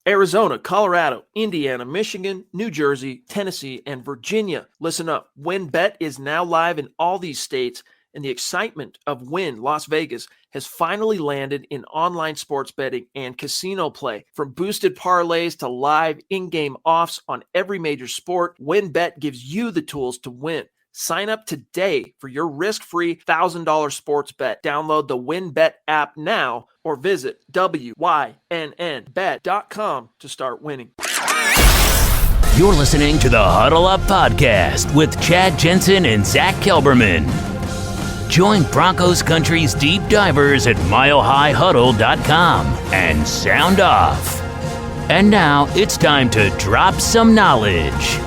Arizona, Colorado, Indiana, Michigan, New Jersey, Tennessee, and Virginia. Listen up. WynnBET is now live in all these states, and the excitement of Wynn Las Vegas has finally landed in online sports betting and casino play. From boosted parlays to live in-game offs on every major sport, WynnBET gives you the tools to win. Sign up today for your risk-free $1,000 sports bet. Download the WynnBET app now or visit wynnbet.com to start winning. You're listening to the Huddle Up Podcast with Chad Jensen and Zack Kelberman. Join Broncos Country's deep divers at milehighhuddle.com and sound off. And now it's time to drop some knowledge.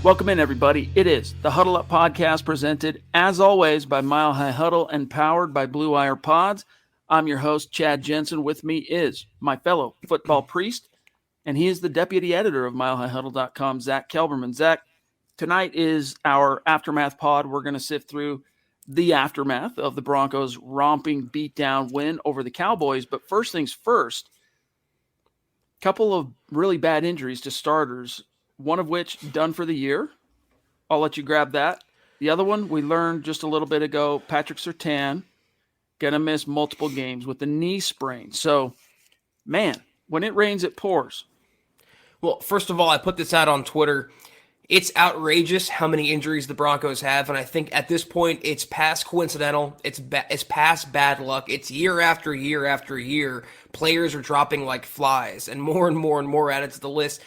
Welcome in, everybody. It is the Huddle Up Podcast, presented, as always, by Mile High Huddle and powered by Blue Wire Pods. I'm your host, Chad Jensen. With me is my fellow football priest, and he is the deputy editor of milehighhuddle.com, Zack Kelberman. Zack, tonight is our Aftermath pod. We're going to sift through the aftermath of the Broncos' romping beatdown win over the Cowboys. But first things first, a couple of really bad injuries to starters, one of which done for the year. I'll let you grab that. The other one, we learned just a little bit ago, Patrick Surtain going to miss multiple games with a knee sprain. So, man, when it rains, it pours. Well, first of all, I put this out on Twitter. It's outrageous how many injuries the Broncos have, and I think at this point it's past coincidental. It's past bad luck. It's year after year after year. Players are dropping like flies, and more and more added to the list.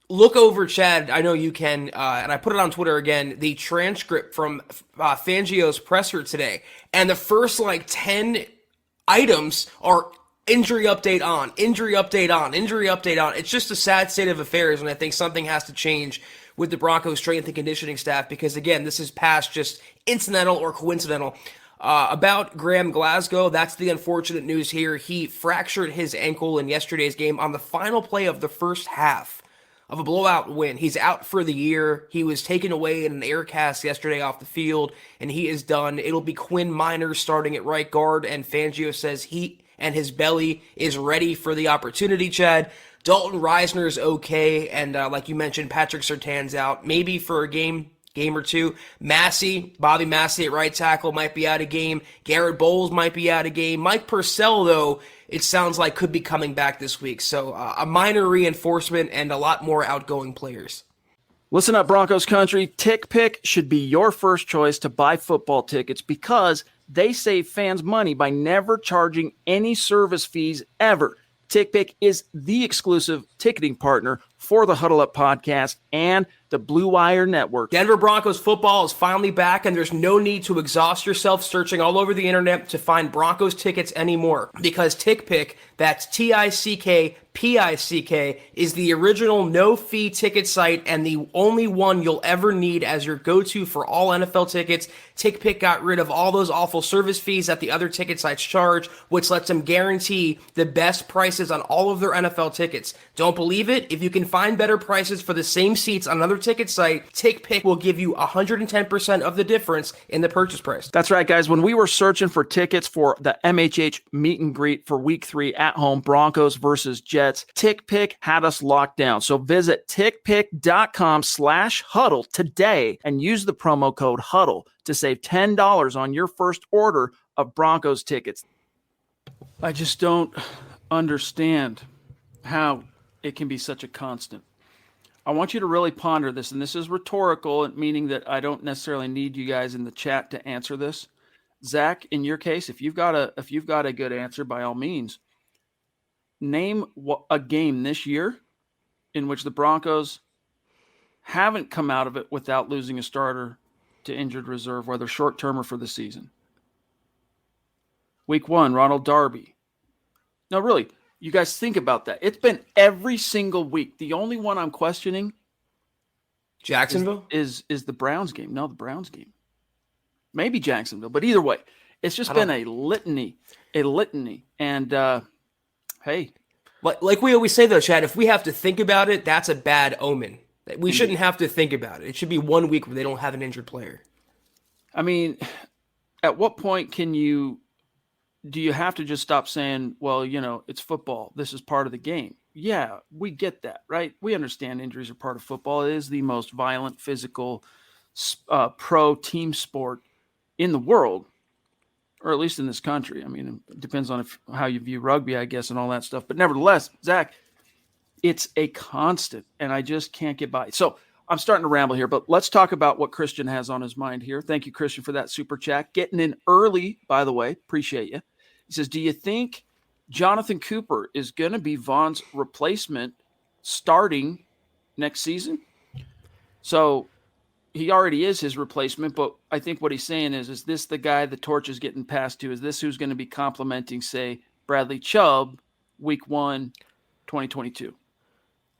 Look over, Chad, I know you can, and I put it on Twitter again, the transcript from Fangio's presser today. And the first, 10 items are injury update on, injury update on, injury update on. It's just a sad state of affairs, and I think something has to change with the Broncos strength and conditioning staff because, again, this is past just incidental or coincidental. About Graham Glasgow, that's the unfortunate news here. He fractured his ankle in yesterday's game on the final play of the first half of a blowout win. He's out for the year. He was taken away in an air cast yesterday off the field, and he is done. It'll be Quinn Miners starting at right guard, and Fangio says he and his belly is ready for the opportunity, Chad. Dalton Reisner's okay, and like you mentioned, Patrick Surtain's out, maybe for a game or two. Bobby Massey at right tackle might be out of game. Garrett Bowles might be out of game. Mike Purcell, though, it sounds like could be coming back this week. So a minor reinforcement and a lot more outgoing players. Listen up, Broncos country. TickPick should be your first choice to buy football tickets because they save fans money by never charging any service fees ever. TickPick is the exclusive ticketing partner for the Huddle Up Podcast and the Blue Wire Network. Denver Broncos football is finally back, and there's no need to exhaust yourself searching all over the internet to find Broncos tickets anymore because TickPick, that's TickPick, is the original no-fee ticket site and the only one you'll ever need as your go-to for all NFL tickets. TickPick got rid of all those awful service fees that the other ticket sites charge, which lets them guarantee the best prices on all of their NFL tickets. Don't believe it? If you can find better prices for the same seats on another ticket site, TickPick will give you 110% of the difference in the purchase price. That's right, guys. When we were searching for tickets for the MHH meet and greet for Week 3 at home, Broncos versus Jets, TickPick had us locked down. So visit tickpick.com/huddle today and use the promo code HUDDLE to save $10 on your first order of Broncos tickets. I just don't understand how it can be such a constant. I want you to really ponder this, and this is rhetorical, meaning that I don't necessarily need you guys in the chat to answer this. Zack, in your case, if you've got a good answer, by all means, name a game this year in which the Broncos haven't come out of it without losing a starter to injured reserve, whether short-term or for the season. Week 1, Ronald Darby. No, really, you guys think about that. It's been every single week. The only one I'm questioning Jacksonville is the Browns game. No, the Browns game. Maybe Jacksonville, but either way, it's just been a litany. And hey, like we always say though, Chad, if we have to think about it, that's a bad omen. We shouldn't have to think about it. It should be 1 week where they don't have an injured player. I mean, at what point do you have to just stop saying, well, it's football. This is part of the game. Yeah, we get that, right? We understand injuries are part of football. It is the most violent, physical, pro team sport in the world, or at least in this country. I mean, it depends on how you view rugby, I guess, and all that stuff. But nevertheless, Zach, it's a constant, and I just can't get by. So I'm starting to ramble here, but let's talk about what Christian has on his mind here. Thank you, Christian, for that super chat. Getting in early, by the way. Appreciate you. He says, do you think Jonathan Cooper is going to be Vaughn's replacement starting next season? So he already is his replacement, but I think what he's saying is this the guy the torch is getting passed to? Is this who's going to be complimenting, say, Bradley Chubb week 1, 2022?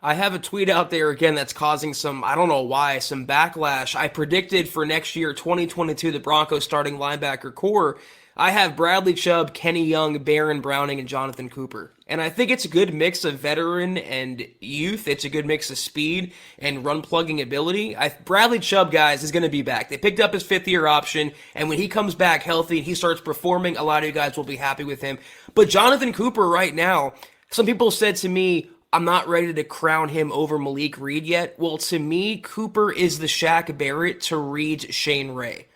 I have a tweet out there again that's causing some, I don't know why, some backlash. I predicted for next year, 2022, the Broncos starting linebacker core. I have Bradley Chubb, Kenny Young, Baron Browning, and Jonathan Cooper. And I think it's a good mix of veteran and youth. It's a good mix of speed and run-plugging ability. Bradley Chubb, guys, is going to be back. They picked up his fifth-year option, and when he comes back healthy and he starts performing, a lot of you guys will be happy with him. But Jonathan Cooper right now, some people said to me, I'm not ready to crown him over Malik Reed yet. Well, to me, Cooper is the Shaq Barrett to Reed's Shane Ray.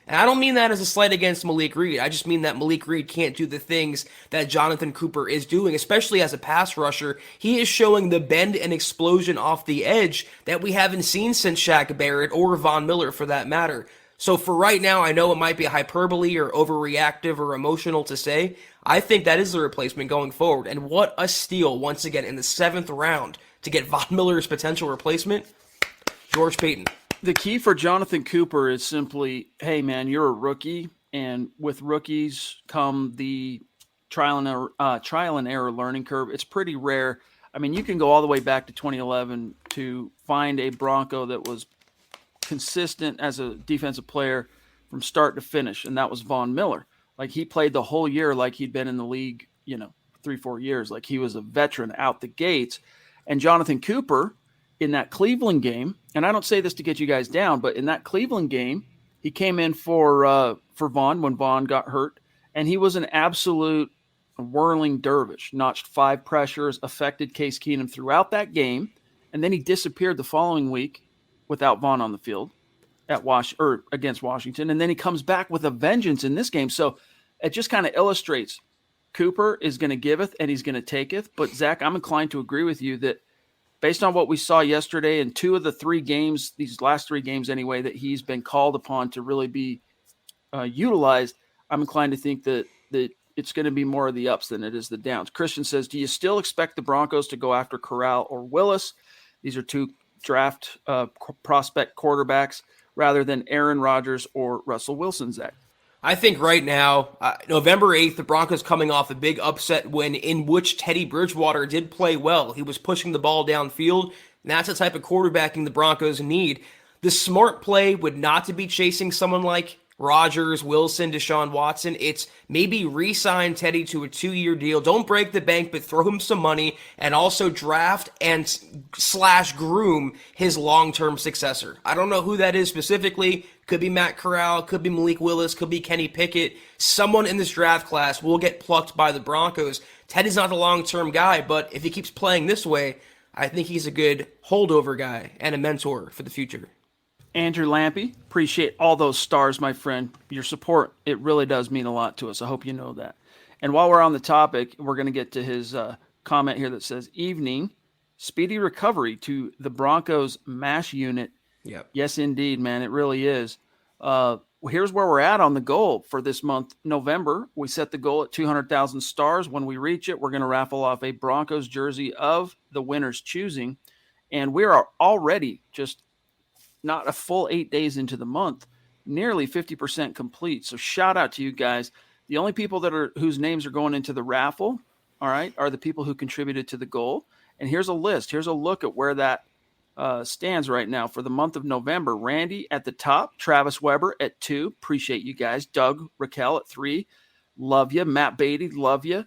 And I don't mean that as a slight against Malik Reed. I just mean that Malik Reed can't do the things that Jonathan Cooper is doing, especially as a pass rusher. He is showing the bend and explosion off the edge that we haven't seen since Shaq Barrett or Von Miller for that matter. So for right now, I know it might be hyperbole or overreactive or emotional to say. I think that is the replacement going forward. And what a steal, once again, in the 7th round to get Von Miller's potential replacement, George Paton. The key for Jonathan Cooper is simply, hey, man, you're a rookie, and with rookies come the trial and error learning curve. It's pretty rare. I mean, you can go all the way back to 2011 to find a Bronco that was consistent as a defensive player from start to finish, and that was Von Miller. Like, he played the whole year like he'd been in the league, 3-4 years. Like, he was a veteran out the gates. And Jonathan Cooper, in that Cleveland game, and I don't say this to get you guys down, but in that Cleveland game, he came in for Vaughn when Vaughn got hurt, and he was an absolute whirling dervish. Notched 5 pressures, affected Case Keenum throughout that game, and then he disappeared the following week without Vaughn on the field against Washington, and then he comes back with a vengeance in this game. So it just kind of illustrates Cooper is going to giveth and he's going to taketh. But Zach, I'm inclined to agree with you that based on what we saw yesterday in 2 of the 3 games, these last 3 games anyway, that he's been called upon to really be utilized, I'm inclined to think that it's going to be more of the ups than it is the downs. Christian says, do you still expect the Broncos to go after Corral or Willis? These are 2 draft prospect quarterbacks rather than Aaron Rodgers or Russell Wilson, Zach. I think right now, November 8th, the Broncos coming off a big upset win in which Teddy Bridgewater did play well. He was pushing the ball downfield, and that's the type of quarterbacking the Broncos need. The smart play would not to be chasing someone like Rodgers, Wilson, Deshaun Watson. It's maybe re-sign Teddy to a 2-year deal. Don't break the bank, but throw him some money and also draft and / groom his long-term successor. I don't know who that is specifically. Could be Matt Corral, could be Malik Willis, could be Kenny Pickett. Someone in this draft class will get plucked by the Broncos. Teddy's not the long-term guy, but if he keeps playing this way, I think he's a good holdover guy and a mentor for the future. Andrew Lampy, appreciate all those stars, my friend. Your support, it really does mean a lot to us. I hope you know that. And while we're on the topic, we're going to get to his comment here that says, evening, speedy recovery to the Broncos MASH unit. Yep. Yes, indeed, man. It really is. Here's where we're at on the goal for this month, November. We set the goal at 200,000 stars. When we reach it, we're going to raffle off a Broncos jersey of the winner's choosing. And we are already just not a full 8 days into the month, nearly 50% complete. So shout out to you guys. The only people whose names are going into the raffle, all right, are the people who contributed to the goal. And here's a list. Here's a look at where that stands right now for the month of November. Randy at the top, Travis Weber at 2. Appreciate you guys. Doug Raquel at 3. Love you. Matt Beatty, love you.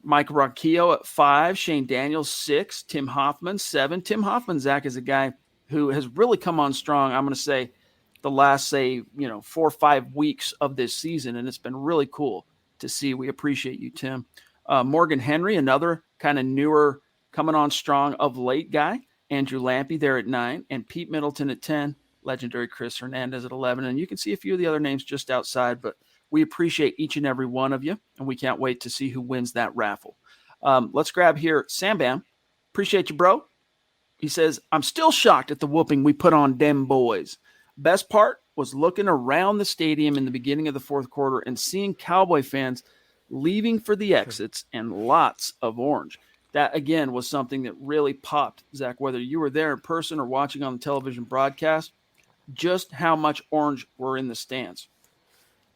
Mike Ronquillo at 5. Shane Daniels, 6. Tim Hoffman, 7. Tim Hoffman, Zach, is a guy who has really come on strong, I'm going to say, the last, say, 4 or 5 weeks of this season, and it's been really cool to see. We appreciate you, Tim. Morgan Henry, another kind of newer, coming on strong of late guy. Andrew Lampy there at 9, and Pete Middleton at 10. Legendary Chris Hernandez at 11, and you can see a few of the other names just outside, but we appreciate each and every one of you, and we can't wait to see who wins that raffle. Let's grab here Sam Bam. Appreciate you, bro. He says, I'm still shocked at the whooping we put on dem boys. Best part was looking around the stadium in the beginning of the fourth quarter and seeing Cowboy fans leaving for the exits and lots of orange. That, again, was something that really popped, Zach, whether you were there in person or watching on the television broadcast, just how much orange were in the stands.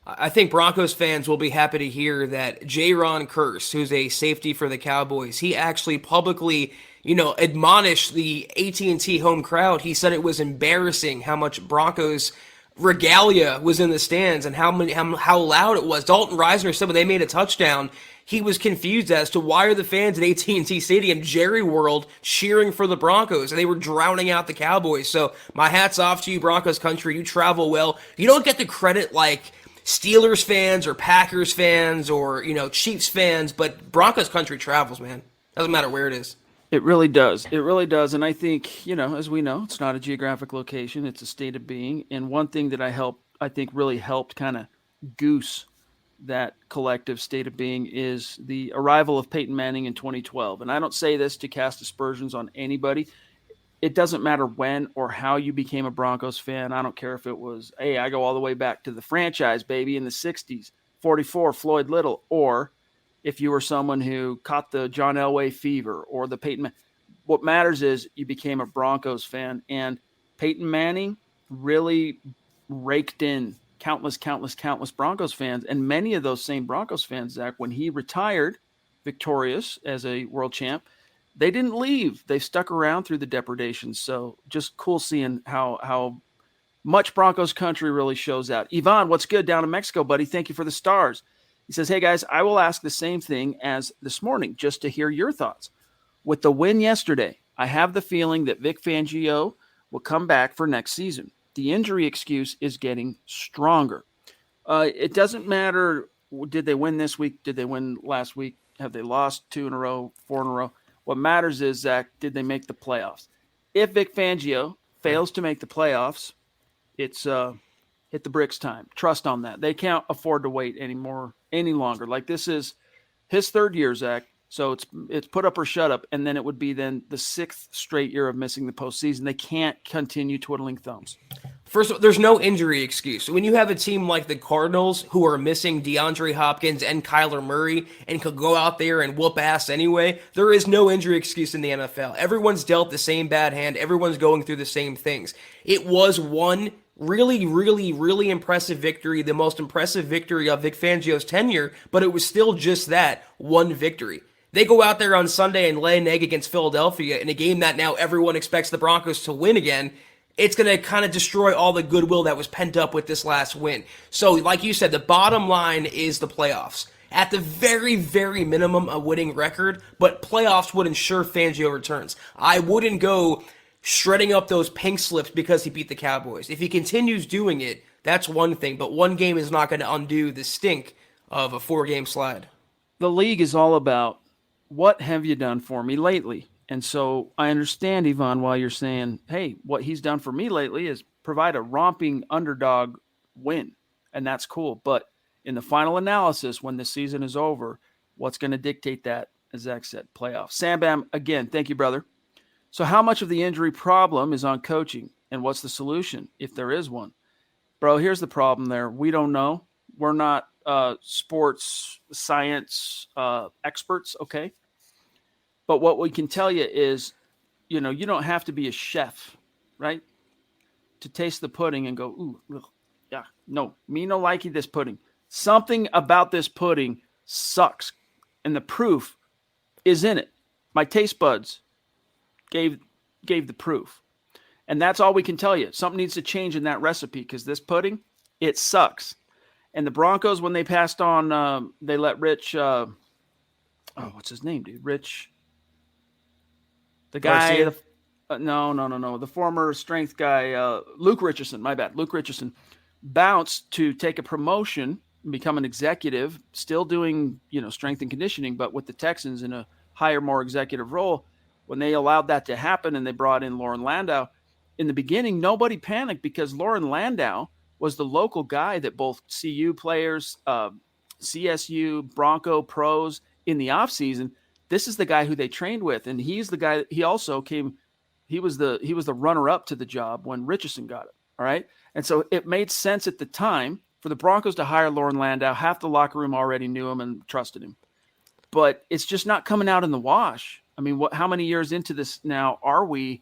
I think Broncos fans will be happy to hear that J-Ron Curse, who's a safety for the Cowboys, he actually publicly, admonished the AT&T home crowd. He said it was embarrassing how much Broncos regalia was in the stands and how loud it was. Dalton Reisner said when they made a touchdown, he was confused as to why are the fans at AT&T Stadium, Jerry World, cheering for the Broncos, and they were drowning out the Cowboys. So my hat's off to you, Broncos country. You travel well. You don't get the credit like Steelers fans or Packers fans or, Chiefs fans, but Broncos country travels, man. Doesn't matter where it is. It really does. It really does. And I think, as we know, it's not a geographic location. It's a state of being. And one thing that I think really helped kind of goose that collective state of being is the arrival of Peyton Manning in 2012. And I don't say this to cast aspersions on anybody. It doesn't matter when or how you became a Broncos fan. I don't care if it was, hey, I go all the way back to the franchise, baby, in the 60s, 44, Floyd Little, or if you were someone who caught the John Elway fever or the Peyton Manning. What matters is you became a Broncos fan, and Peyton Manning really raked in countless Broncos fans, and many of those same Broncos fans, Zach, when he retired victorious as a world champ, they didn't leave. They stuck around through the depredations. So just cool seeing how much Broncos country really shows out. Ivan, what's good down in Mexico, buddy? Thank you for the stars. He says, hey, guys, I will ask the same thing as this morning just to hear your thoughts. With the win yesterday, I have the feeling that Vic Fangio will come back for next season. The injury excuse is getting stronger. It doesn't matter, did they win this week? Did they win last week? Have they lost 2 in a row, 4 in a row? What matters is, Zach, did they make the playoffs? If Vic Fangio fails to make the playoffs, it's hit the bricks time. Trust on that. They can't afford to wait any longer. Like, this is his third year, Zach. So it's put up or shut up, and then it would be then the 6th straight year of missing the postseason. They can't continue twiddling thumbs. First of all, there's no injury excuse. When you have a team like the Cardinals who are missing DeAndre Hopkins and Kyler Murray and could go out there and whoop ass anyway, there is no injury excuse in the NFL. Everyone's dealt the same bad hand. Everyone's going through the same things. It was one really, really, really impressive victory, the most impressive victory of Vic Fangio's tenure, but it was still just that, one victory. They go out there on Sunday and lay an egg against Philadelphia in a game that now everyone expects the Broncos to win again. It's going to kind of destroy all the goodwill that was pent up with this last win. So, like you said, the bottom line is the playoffs. At the very, very minimum, a winning record, but playoffs would ensure Fangio returns. I wouldn't go shredding up those pink slips because he beat the Cowboys. If he continues doing it, that's one thing, but one game is not going to undo the stink of a 4-game slide. The league is all about, what have you done for me lately? And so I understand, Yvonne, while you're saying, hey, what he's done for me lately is provide a romping underdog win, and that's cool. But in the final analysis, when the season is over, what's going to dictate that, as Zach said, playoffs? Sam Bam, again, thank you, brother. So how much of the injury problem is on coaching, and what's the solution, if there is one? Bro, here's the problem there. We don't know. We're not sports science experts, okay? But what we can tell you is, you don't have to be a chef, right, to taste the pudding and go, ooh, ugh, yeah, no, me no likey this pudding. Something about this pudding sucks, and the proof is in it. My taste buds gave the proof, and that's all we can tell you. Something needs to change in that recipe because this pudding, it sucks. And the Broncos, when they passed on, they let Rich, what's his name, dude? Rich. The guy, No. The former strength guy, Luke Richardson, my bad. Luke Richardson bounced to take a promotion and become an executive, still doing, strength and conditioning, but with the Texans in a higher, more executive role. When they allowed that to happen and they brought in Lauren Landau, in the beginning, nobody panicked because Lauren Landau was the local guy that both CU players, CSU, Bronco pros in the offseason, this is the guy who they trained with. And he's the guy, he also came, he was the runner up to the job when Richardson got it. All right. And so it made sense at the time for the Broncos to hire Lauren Landau. Half the locker room already knew him and trusted him. But it's just not coming out in the wash. I mean, how many years into this now are we?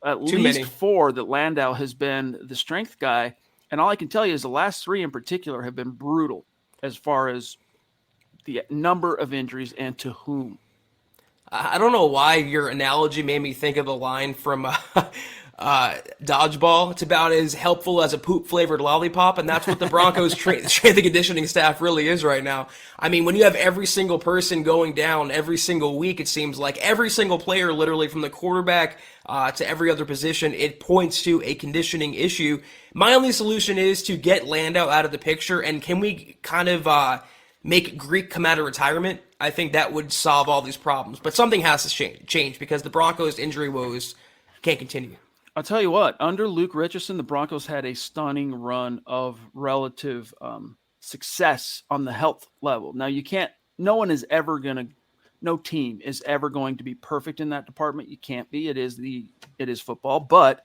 At Too least many. 4 that Landau has been the strength guy. And all I can tell you is the last 3 in particular have been brutal as far as the number of injuries and to whom. I don't know why your analogy made me think of a line from Dodgeball. It's about as helpful as a poop-flavored lollipop, and that's what the Broncos strength and conditioning staff really is right now. I mean, when you have every single person going down every single week, it seems like every single player, literally from the quarterback to every other position, it points to a conditioning issue. My only solution is to get Landau out of the picture, and can we kind of make Greek come out of retirement? I think that would solve all these problems. But something has to change because the Broncos' injury woes can't continue. I'll tell you what, under Luke Richardson, the Broncos had a stunning run of relative success on the health level. Now, no team is ever going to be perfect in that department. You can't be. It is football. But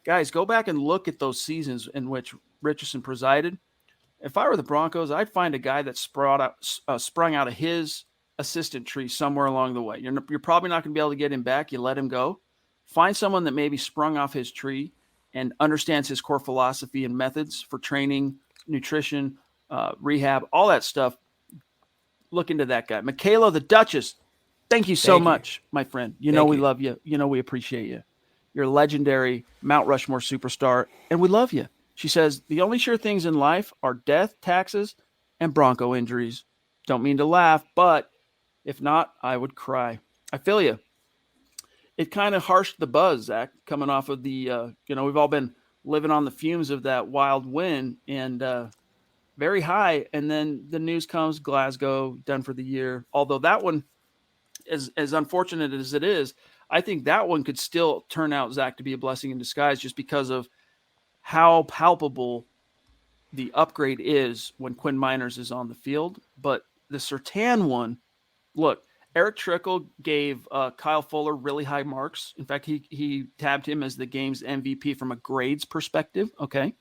guys, go back and look at those seasons in which Richardson presided. If I were the Broncos, I'd find a guy that sprung out of his assistant tree somewhere along the way. You're probably not going to be able to get him back. You let him go. Find someone that maybe sprung off his tree and understands his core philosophy and methods for training, nutrition, rehab, all that stuff. Look into that guy. Michaela, the Duchess, thank you so much, my friend. We love you. We appreciate you. You're a legendary Mount Rushmore superstar, and we love you. She says, the only sure things in life are death, taxes, and Bronco injuries. Don't mean to laugh, but if not, I would cry. I feel you. It kind of harshed the buzz, Zach, coming off of the, we've all been living on the fumes of that wild win and very high. And then the news comes, Glasgow, done for the year. Although that one, as unfortunate as it is, I think that one could still turn out, Zach, to be a blessing in disguise just because of how palpable the upgrade is when Quinn Miners is on the field. But the Surtain one, look, Eric Trickle gave Kyle Fuller really high marks. In fact, he tabbed him as the game's MVP from a grades perspective. Okay.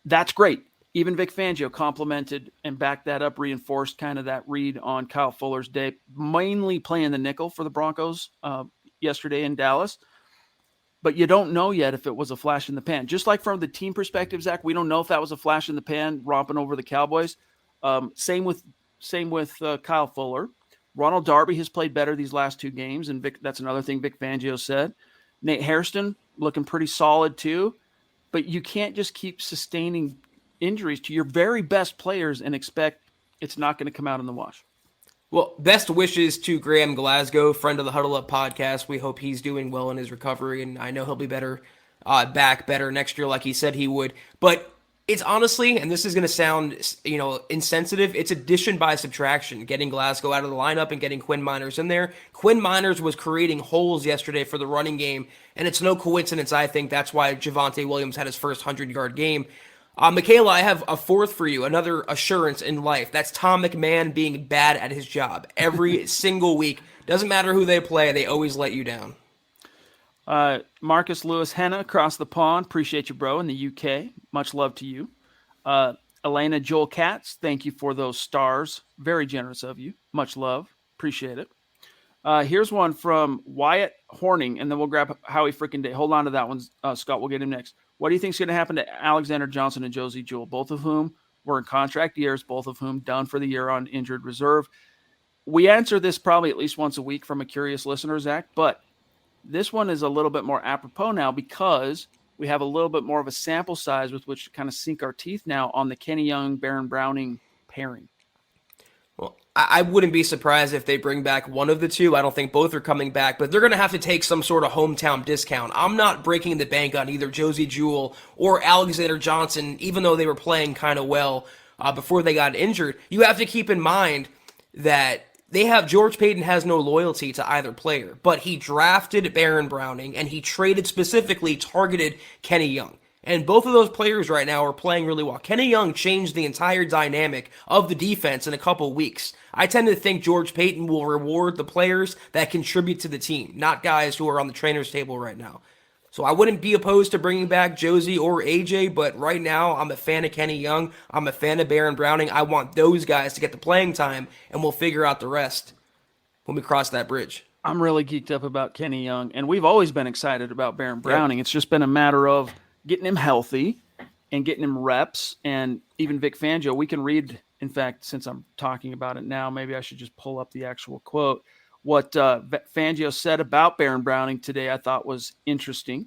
That's great. Even Vic Fangio complimented and backed that up, reinforced kind of that read on Kyle Fuller's day, mainly playing the nickel for the Broncos yesterday in Dallas. But you don't know yet if it was a flash in the pan. Just like from the team perspective, Zach, we don't know if that was a flash in the pan romping over the Cowboys. Same with Kyle Fuller. Ronald Darby has played better these last 2 games, and that's another thing Vic Fangio said. Nate Hairston looking pretty solid too. But you can't just keep sustaining injuries to your very best players and expect it's not going to come out in the wash. Well, best wishes to Graham Glasgow, friend of the Huddle Up podcast. We hope he's doing well in his recovery, and I know he'll be better, back better next year like he said he would. But it's honestly, and this is going to sound, insensitive, it's addition by subtraction, getting Glasgow out of the lineup and getting Quinn Miners in there. Quinn Miners was creating holes yesterday for the running game, and it's no coincidence, I think, that's why Javonte Williams had his first 100-yard game. Michaela, I have a fourth for you, another assurance in life. That's Tom McMahon being bad at his job every single week. Doesn't matter who they play, they always let you down. Marcus Lewis Henna across the pond. Appreciate you, bro, in the UK. Much love to you. Elena Joel Katz, thank you for those stars. Very generous of you. Much love. Appreciate it. Here's one from Wyatt Horning, and then we'll grab Howie freaking Day. Hold on to that one, Scott. We'll get him next. What do you think is going to happen to Alexander Johnson and Josie Jewell? Both of whom were in contract years, both of whom done for the year on injured reserve. We answer this probably at least once a week from a curious listener, Zach, but this one is a little bit more apropos now because we have a little bit more of a sample size with which to kind of sink our teeth now on the Kenny Young, Baron Browning pairing. Well, I wouldn't be surprised if they bring back one of the two. I don't think both are coming back, but they're going to have to take some sort of hometown discount. I'm not breaking the bank on either Josie Jewell or Alexander Johnson, even though they were playing kind of well before they got injured. You have to keep in mind that George Payton has no loyalty to either player, but he drafted Baron Browning and he traded specifically targeted Kenny Young. And both of those players right now are playing really well. Kenny Young changed the entire dynamic of the defense in a couple weeks. I tend to think George Payton will reward the players that contribute to the team, not guys who are on the trainer's table right now. So I wouldn't be opposed to bringing back Josie or AJ, but right now I'm a fan of Kenny Young. I'm a fan of Baron Browning. I want those guys to get the playing time, and we'll figure out the rest when we cross that bridge. I'm really geeked up about Kenny Young, and we've always been excited about Baron Browning. Yep. It's just been a matter of getting him healthy and getting him reps. And even Vic Fangio, we can read, in fact, since I'm talking about it now, maybe I should just pull up the actual quote. What Fangio said about Baron Browning today I thought was interesting.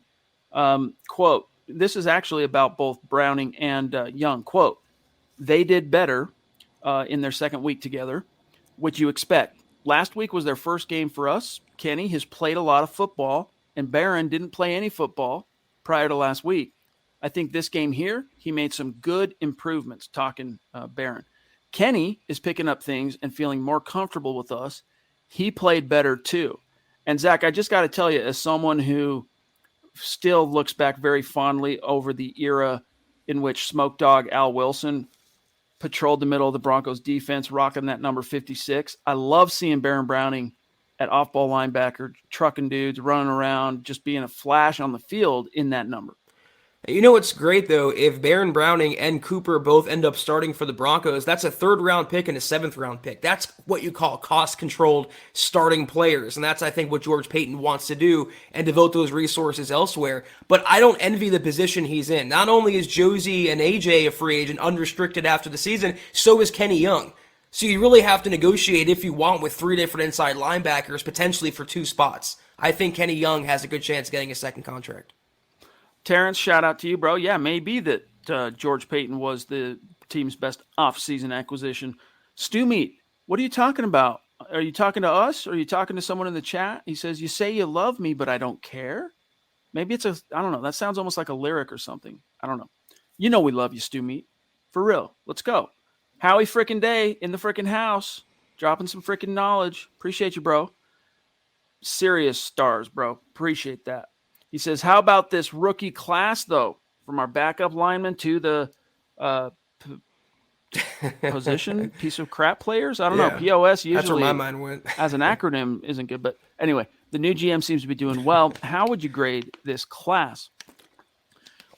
Quote, this is actually about both Browning and Young. Quote, they did better in their second week together, which you expect. Last week was their first game for us. Kenny has played a lot of football, and Baron didn't play any football prior to last week. I think this game here, he made some good improvements, talking Baron. Kenny is picking up things and feeling more comfortable with us. He played better too. And Zach, I just got to tell you, as someone who still looks back very fondly over the era in which Smoke Dog Al Wilson patrolled the middle of the Broncos defense, rocking that number 56. I love seeing Baron Browning at off-ball linebacker, trucking dudes, running around, just being a flash on the field in that number. You know what's great, though? If Baron Browning and Cooper both end up starting for the Broncos, that's a third-round pick and a seventh-round pick. That's what you call cost-controlled starting players, and that's, I think, what George Payton wants to do and devote those resources elsewhere. But I don't envy the position he's in. Not only is Josie and AJ a free agent, unrestricted after the season, so is Kenny Young. So you really have to negotiate, if you want, with three different inside linebackers, potentially for two spots. I think Kenny Young has a good chance of getting a second contract. Terrence, shout out to you, bro. Yeah, maybe that George Payton was the team's best off-season acquisition. Stew Meat, what are you talking about? Are you talking to us? Or are you talking to someone in the chat? He says, you say you love me, but I don't care. Maybe it's I don't know. That sounds almost like a lyric or something. I don't know. You know we love you, Stew Meat. For real. Let's go. Howie frickin' Day in the frickin' house. Dropping some frickin' knowledge. Appreciate you, bro. Serious stars, bro. Appreciate that. He says, how about this rookie class, though, from our backup lineman to the position piece of crap players? I don't know. POS usually, that's where my mind went. as an acronym, isn't good. But anyway, the new GM seems to be doing well. How would you grade this class?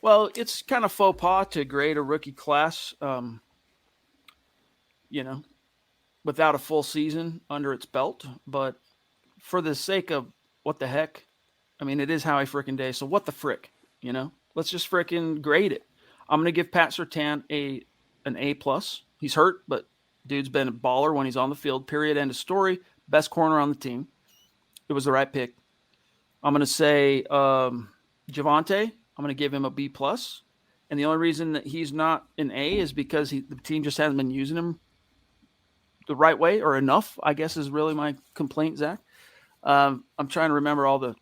Well, it's kind of faux pas to grade a rookie class, without a full season under its belt. But for the sake of what the heck, I mean, it is Howie frickin' Day, so what the frick, Let's just frickin' grade it. I'm going to give Pat Surtain an A+. He's hurt, but dude's been a baller when he's on the field, period, end of story. Best corner on the team. It was the right pick. I'm going to say Javonte, I'm going to give him a B+. And the only reason that he's not an A is because the team just hasn't been using him the right way or enough, I guess is really my complaint, Zach. I'm trying to remember all the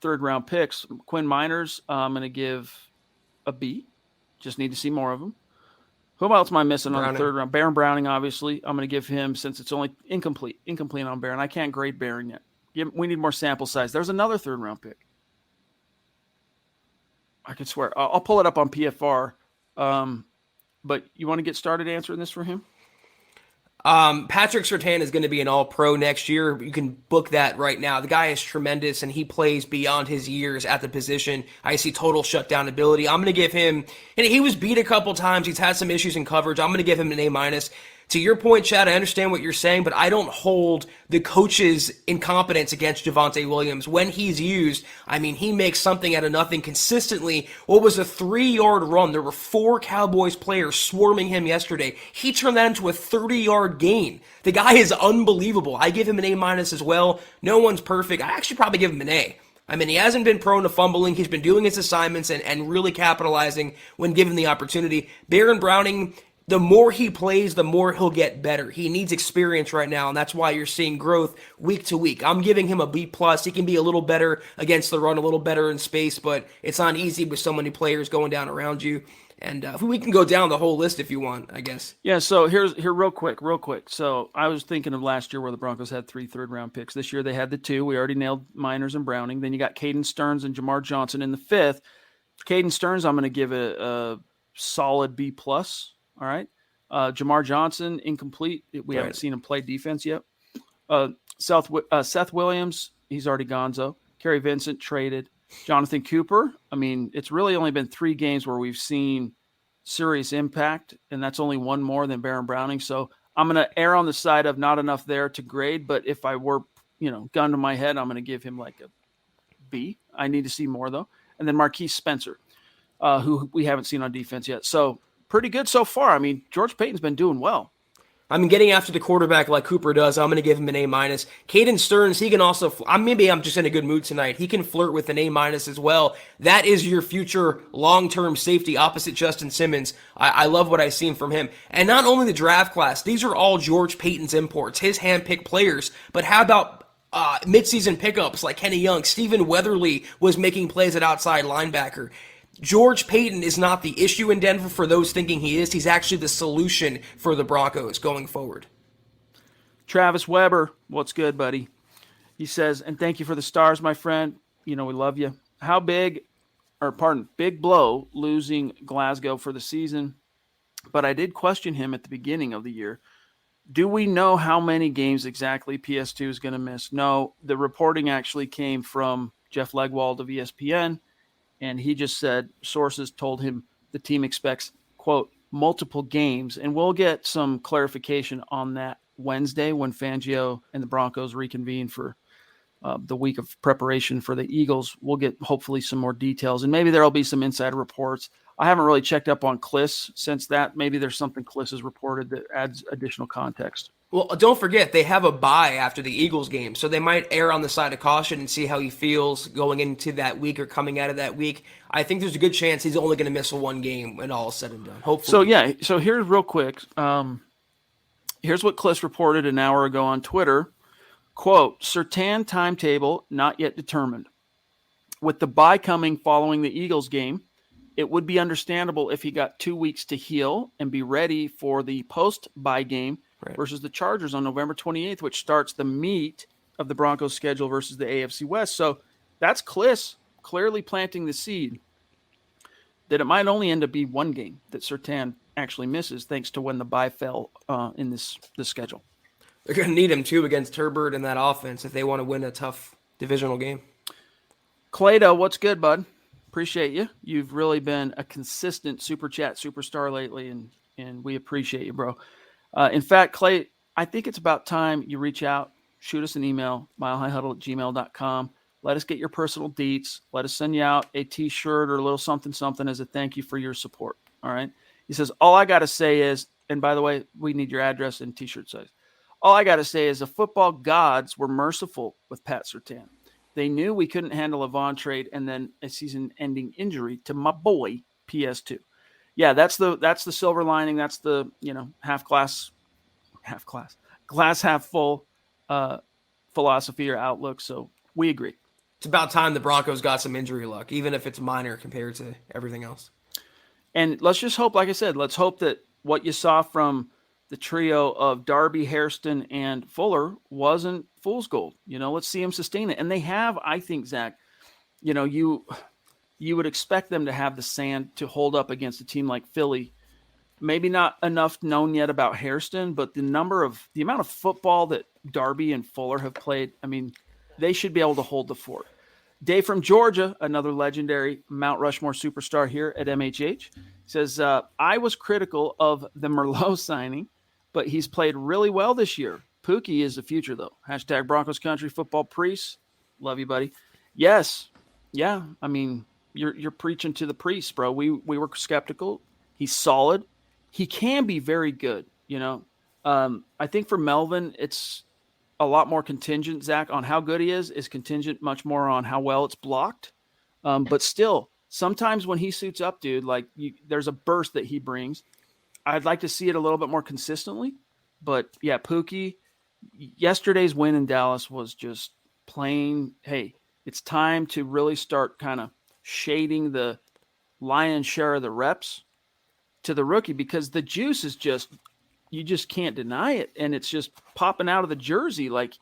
third-round picks. Quinn Miners, I'm going to give a B. Just need to see more of him. Who else am I missing on the third round? Baron Browning, obviously. I'm going to give him, since it's only incomplete on Baron. I can't grade Baron yet. We need more sample size. There's another third-round pick. I could swear. I'll pull it up on PFR. But you want to get started answering this for him? Patrick Surtain is going to be an all-pro next year. You can book that right now. The guy is tremendous, and he plays beyond his years at the position. I see total shutdown ability. I'm going to give him, and he was beat a couple times. He's had some issues in coverage. I'm going to give him an A-. To your point, Chad, I understand what you're saying, but I don't hold the coach's incompetence against Javonte Williams. When he's used, I mean, he makes something out of nothing consistently. What was a 3-yard run? There were 4 Cowboys players swarming him yesterday. He turned that into a 30-yard gain. The guy is unbelievable. I give him an A- as well. No one's perfect. I actually probably give him an A. I mean, he hasn't been prone to fumbling. He's been doing his assignments and really capitalizing when given the opportunity. Baron Browning the more he plays, the more he'll get better. He needs experience right now, and that's why you're seeing growth week to week. I'm giving him a B+. He can be a little better against the run, a little better in space, but it's not easy with so many players going down around you. And we can go down the whole list if you want, I guess. Yeah, so here real quick. So I was thinking of last year where the Broncos had 3 third-round picks. This year they had the 2. We already nailed Miners and Browning. Then you got Caden Stearns and Jamar Johnson in the 5th. Caden Stearns, I'm going to give a solid B+. All right. Jamar Johnson, incomplete. We haven't seen him play defense yet. Seth Williams, he's already gonzo. Kerry Vincent, traded. Jonathan Cooper, I mean, it's really only been 3 games where we've seen serious impact, and that's only one more than Baron Browning. So I'm going to err on the side of not enough there to grade, but if I were, gun to my head, I'm going to give him like a B. I need to see more, though. And then Marquise Spencer, who we haven't seen on defense yet. So pretty good so far. I mean, George Payton's been doing well. I mean, getting after the quarterback like Cooper does, I'm going to give him an A-. Caden Stearns, he can also, maybe I'm just in a good mood tonight. He can flirt with an A- as well. That is your future long-term safety opposite Justin Simmons. I love what I've seen from him. And not only the draft class, these are all George Payton's imports, his hand-picked players. But how about midseason pickups like Kenny Young? Stephen Weatherly was making plays at outside linebacker. George Payton is not the issue in Denver for those thinking he is. He's actually the solution for the Broncos going forward. Travis Weber, what's good, buddy? He says, and thank you for the stars, my friend. We love you. Big blow losing Glasgow for the season. But I did question him at the beginning of the year. Do we know how many games exactly PS2 is going to miss? No, the reporting actually came from Jeff Legwold of ESPN. And he just said sources told him the team expects, quote, multiple games. And we'll get some clarification on that Wednesday when Fangio and the Broncos reconvene for the week of preparation for the Eagles. We'll get hopefully some more details. And maybe there'll be some insider reports. I haven't really checked up on Kliss since that. Maybe there's something Kliss has reported that adds additional context. Well, don't forget, they have a bye after the Eagles game, so they might err on the side of caution and see how he feels going into that week or coming out of that week. I think there's a good chance he's only going to miss 1 game when all is said and done, hopefully. So here's real quick. Here's what Kliss reported an hour ago on Twitter. Quote, Surtain timetable not yet determined. With the bye coming following the Eagles game, it would be understandable if he got 2 weeks to heal and be ready for the post-bye game versus the Chargers on November 28th, which starts the meat of the Broncos schedule versus the AFC West. So that's Kliss clearly planting the seed that it might only end up being 1 game that Surtain actually misses thanks to when the bye fell in this schedule. They're going to need him, too, against Herbert in that offense if they want to win a tough divisional game. Clado, what's good, bud? Appreciate you. You've really been a consistent Super Chat superstar lately, and we appreciate you, bro. In fact, Clay, I think it's about time you reach out, shoot us an email, milehighhuddle@gmail.com. Let us get your personal deets. Let us send you out a T-shirt or a little something as a thank you for your support. All right? He says, all I got to say is, and by the way, we need your address and T-shirt size. All I got to say is the football gods were merciful with Pat Surtain. They knew we couldn't handle a Vaughn trade and then a season-ending injury to my boy PS2. Yeah, that's the silver lining. That's the glass half full philosophy or outlook. So we agree. It's about time the Broncos got some injury luck, even if it's minor compared to everything else. And let's just hope, like I said, let's hope that what you saw from the trio of Darby, Hairston, and Fuller wasn't fool's gold. Let's see them sustain it. And they have, I think, Zach, you would expect them to have the sand to hold up against a team like Philly. Maybe not enough known yet about Hairston, but the amount of football that Darby and Fuller have played, I mean, they should be able to hold the fort. Dave from Georgia, another legendary Mount Rushmore superstar here at MHH, says, I was critical of the Merlot signing, but he's played really well this year. Pookie is the future, though. # Broncos Country Football Priest. Love you, buddy. Yes. Yeah. I mean, you're preaching to the priest, bro. We were skeptical. He's solid. He can be very good. I think for Melvin, it's a lot more contingent, Zach, on how good he is contingent much more on how well it's blocked. But still, sometimes when he suits up, dude, there's a burst that he brings. I'd like to see it a little bit more consistently. But yeah, Pookie, yesterday's win in Dallas was just plain, hey, it's time to really start kind of shading the lion's share of the reps to the rookie, because the juice is just, you just can't deny it. And it's just popping out of the jersey. Like,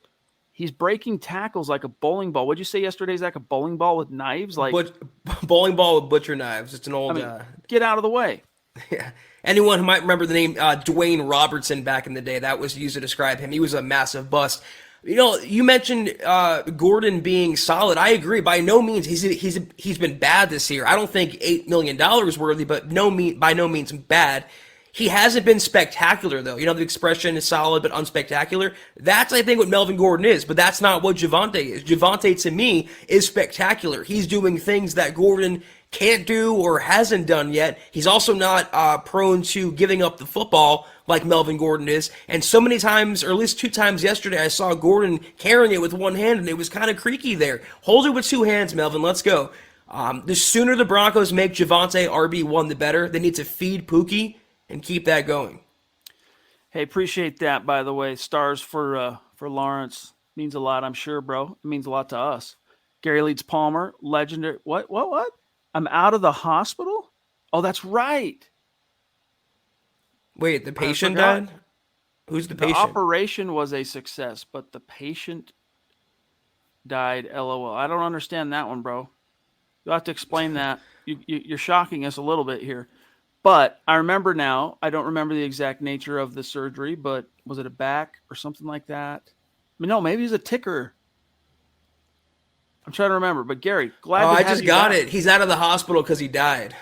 he's breaking tackles like a bowling ball. What'd you say yesterday, Zach? A bowling ball with knives? Like bowling ball with butcher knives. It's an old... get out of the way. Yeah. Anyone who might remember the name Dwayne Robertson back in the day, that was used to describe him. He was a massive bust. You know, you mentioned Gordon being solid. I agree. By no means he's been bad this year. I don't think $8 million worthy, but by no means bad. He hasn't been spectacular, though. You know, the expression is solid but unspectacular. That's, I think, what Melvin Gordon is, but that's not what Javonte is. Javonte, to me, is spectacular. He's doing things that Gordon can't do or hasn't done yet. He's also not prone to giving up the football like Melvin Gordon is. And so many times, or at least 2 times yesterday, I saw Gordon carrying it with one hand, and it was kind of creaky there. Hold it with 2 hands, Melvin. Let's go. The sooner the Broncos make Javonte RB1, the better. They need to feed Pookie and keep that going. Hey, appreciate that, by the way. Stars for Lawrence means a lot, I'm sure, bro. It means a lot to us. Gary Leeds Palmer, legendary. What? I'm out of the hospital? Oh, that's right. Wait, the patient died? Who's the patient? The operation was a success, but the patient died, LOL. I don't understand that one, bro. You'll have to explain that. You're shocking us a little bit here. But I remember now, I don't remember the exact nature of the surgery, but was it a back or something like that? I mean, no, maybe it was a ticker. I'm trying to remember. But Gary, glad to have you. I just got it. He's out of the hospital because he died.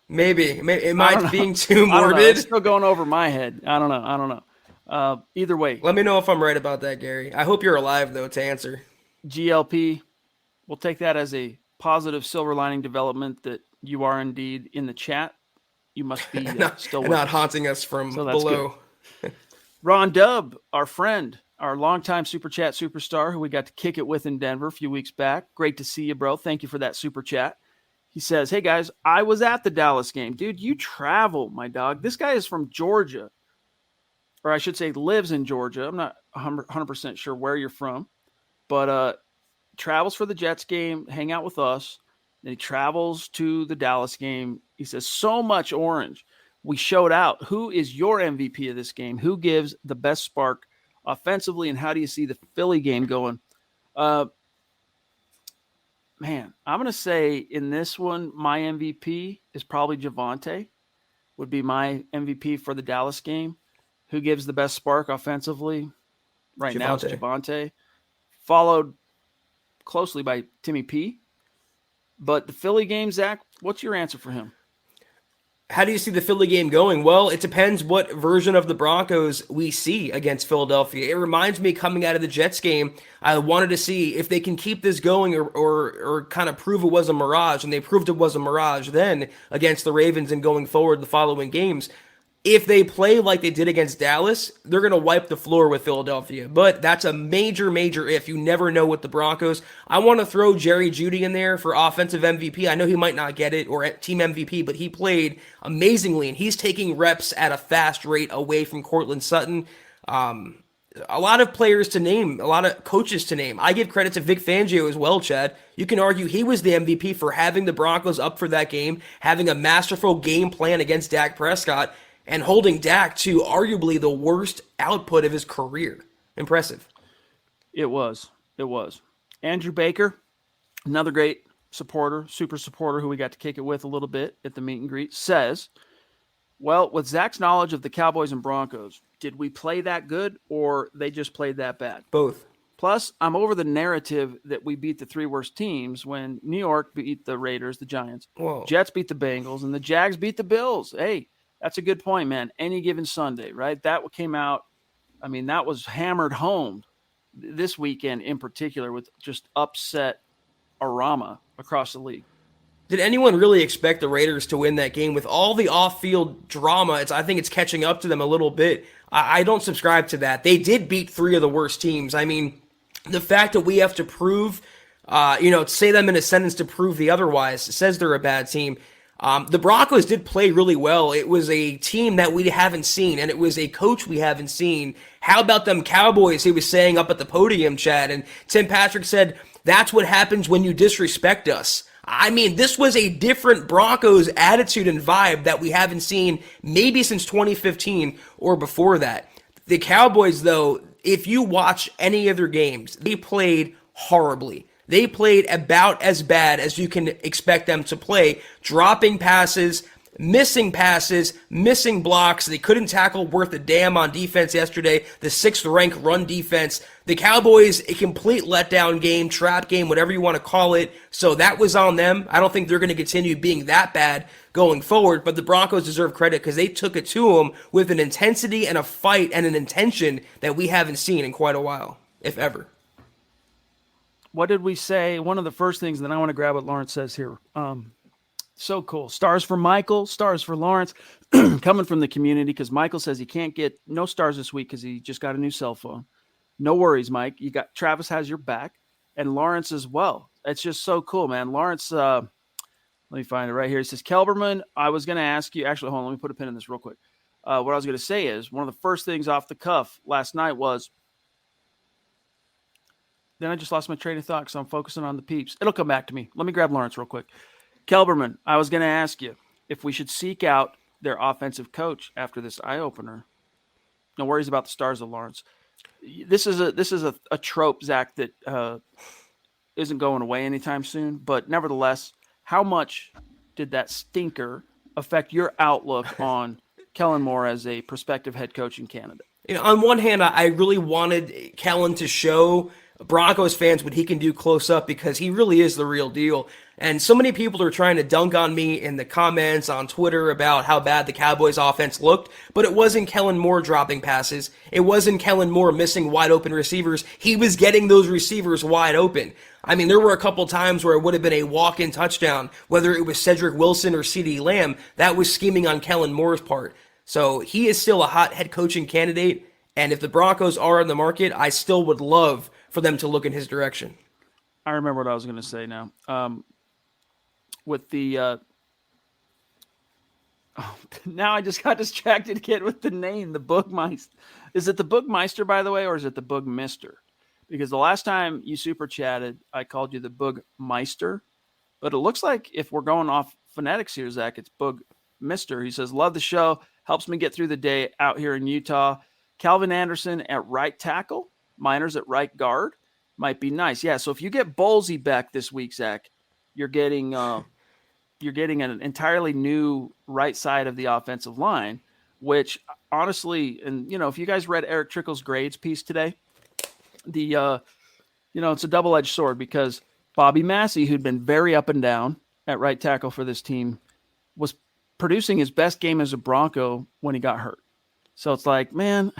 Maybe. Am I being too morbid? It's still going over my head. I don't know. Either way. Let me know if I'm right about that, Gary. I hope you're alive, though, to answer. GLP, we'll take that as a positive silver lining development that you are indeed in the chat. You must be still with not us. Haunting us from below. Ron Dubb, our friend, our longtime Super Chat superstar who we got to kick it with in Denver a few weeks back. Great to see you, bro. Thank you for that Super Chat. He says, hey, guys, I was at the Dallas game. Dude, you travel, my dog. This guy is from Georgia. Or I should say lives in Georgia. I'm not 100% sure where you're from. But travels for the Jets game, hang out with us. Then he travels to the Dallas game. He says, so much orange. We showed out. Who is your MVP of this game? Who gives the best spark offensively, and how do you see the Philly game going? Man, I'm going to say in this one, my MVP is probably Javonte, would be my MVP for the Dallas game. Who gives the best spark offensively? Right now it's Javonte, followed closely by Timmy P. But the Philly game, Zach, what's your answer for him? How do you see the Philly game going? Well, it depends what version of the Broncos we see against Philadelphia. It reminds me, coming out of the Jets game, I wanted to see if they can keep this going or kind of prove it was a mirage, and they proved it was a mirage then against the Ravens and going forward the following games. If they play like they did against Dallas, they're going to wipe the floor with Philadelphia. But that's a major, major if. You never know with the Broncos. I want to throw Jerry Jeudy in there for offensive MVP. I know he might not get it, or team MVP, but he played amazingly, and he's taking reps at a fast rate away from Cortland Sutton. A lot of players to name, a lot of coaches to name. I give credit to Vic Fangio as well, Chad. You can argue he was the MVP for having the Broncos up for that game, having a masterful game plan against Dak Prescott, and holding Dak to arguably the worst output of his career. Impressive. It was. Andrew Baker, another great supporter, super supporter who we got to kick it with a little bit at the meet and greet, says, well, with Zach's knowledge of the Cowboys and Broncos, did we play that good or they just played that bad? Both. Plus, I'm over the narrative that we beat the 3 worst teams when New York beat the Raiders, the Giants, Jets beat the Bengals, and the Jags beat the Bills. Hey, that's a good point, man. Any given Sunday, right? That came out, I mean, that was hammered home this weekend in particular with just upset arama across the league. Did anyone really expect the Raiders to win that game with all the off-field drama? I think it's catching up to them a little bit. I don't subscribe to that. They did beat 3 of the worst teams. I mean, the fact that we have to prove, say them in a sentence to prove the otherwise says they're a bad team. The Broncos did play really well. It was a team that we haven't seen, and it was a coach we haven't seen. How about them Cowboys, he was saying up at the podium, Chad? And Tim Patrick said, that's what happens when you disrespect us. I mean, this was a different Broncos attitude and vibe that we haven't seen maybe since 2015 or before that. The Cowboys, though, if you watch any of their games, they played horribly. They played about as bad as you can expect them to play, dropping passes, missing blocks. They couldn't tackle worth a damn on defense yesterday, the 6th-ranked run defense. The Cowboys, a complete letdown game, trap game, whatever you want to call it. So that was on them. I don't think they're going to continue being that bad going forward, but the Broncos deserve credit because they took it to them with an intensity and a fight and an intention that we haven't seen in quite a while, if ever. What did we say? One of the first things that I want to grab what Lawrence says here. So cool. Stars for Michael, stars for Lawrence, coming from the community because Michael says he can't get no stars this week because he just got a new cell phone. No worries, Mike. You got Travis has your back and Lawrence as well. It's just so cool, man. Lawrence, let me find it right here. It says, Kelberman, I was going to ask you, actually, hold on, let me put a pin in this real quick. What I was going to say is one of the first things off the cuff last night was, then I just lost my train of thought because I'm focusing on the peeps. It'll come back to me. Let me grab Lawrence real quick. Kelberman, I was going to ask you if we should seek out their offensive coach after this eye-opener. No worries about the stars of Lawrence. This is a trope, Zach, that isn't going away anytime soon. But nevertheless, how much did that stinker affect your outlook on Kellen Moore as a prospective head coach in Canada? You know, on one hand, I really wanted Kellen to show Broncos fans what he can do close up because he really is the real deal. And so many people are trying to dunk on me in the comments on Twitter about how bad the Cowboys offense looked, but it wasn't Kellen Moore dropping passes. It wasn't Kellen Moore missing wide open receivers. He was getting those receivers wide open. I mean, there were a couple times where it would have been a walk-in touchdown, whether it was Cedric Wilson or CeeDee Lamb. That was scheming on Kellen Moore's part. So he is still a hot head coaching candidate. And if the Broncos are on the market, I still would love for them to look in his direction. I remember what I was going to say now. With the now I just got distracted again with the name, the Boogmeister. Is it the Boogmeister, by the way, or is it the Boogmister? Because the last time you super chatted, I called you the Boogmeister. But it looks like if we're going off phonetics here, Zach, it's Boogmister. He says, love the show. Helps me get through the day out here in Utah. Calvin Anderson at right tackle. Miners at right guard might be nice. Yeah, so if you get Bowlesy back this week, Zach, you're getting an entirely new right side of the offensive line, which honestly, and if you guys read Eric Trickle's grades piece today, it's a double-edged sword because Bobby Massey, who'd been very up and down at right tackle for this team, was producing his best game as a Bronco when he got hurt. So it's like, man,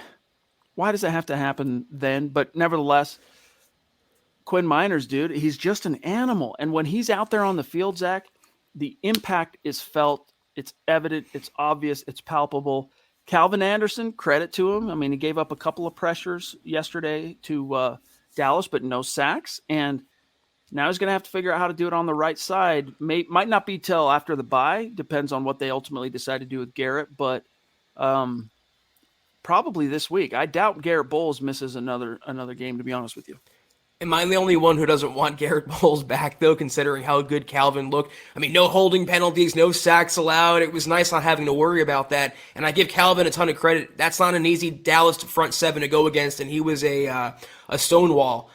why does it have to happen then? But nevertheless, Quinn Miners, dude, he's just an animal. And when he's out there on the field, Zach, the impact is felt. It's evident. It's obvious. It's palpable. Calvin Anderson, credit to him. I mean, he gave up a couple of pressures yesterday to Dallas, but no sacks. And now he's going to have to figure out how to do it on the right side. Might not be till after the bye. Depends on what they ultimately decide to do with Garrett. But probably this week. I doubt Garrett Bowles misses another game, to be honest with you. Am I the only one who doesn't want Garrett Bowles back, though, considering how good Calvin looked? I mean, no holding penalties, no sacks allowed. It was nice not having to worry about that. And I give Calvin a ton of credit. That's not an easy Dallas front seven to go against, and he was a stonewall.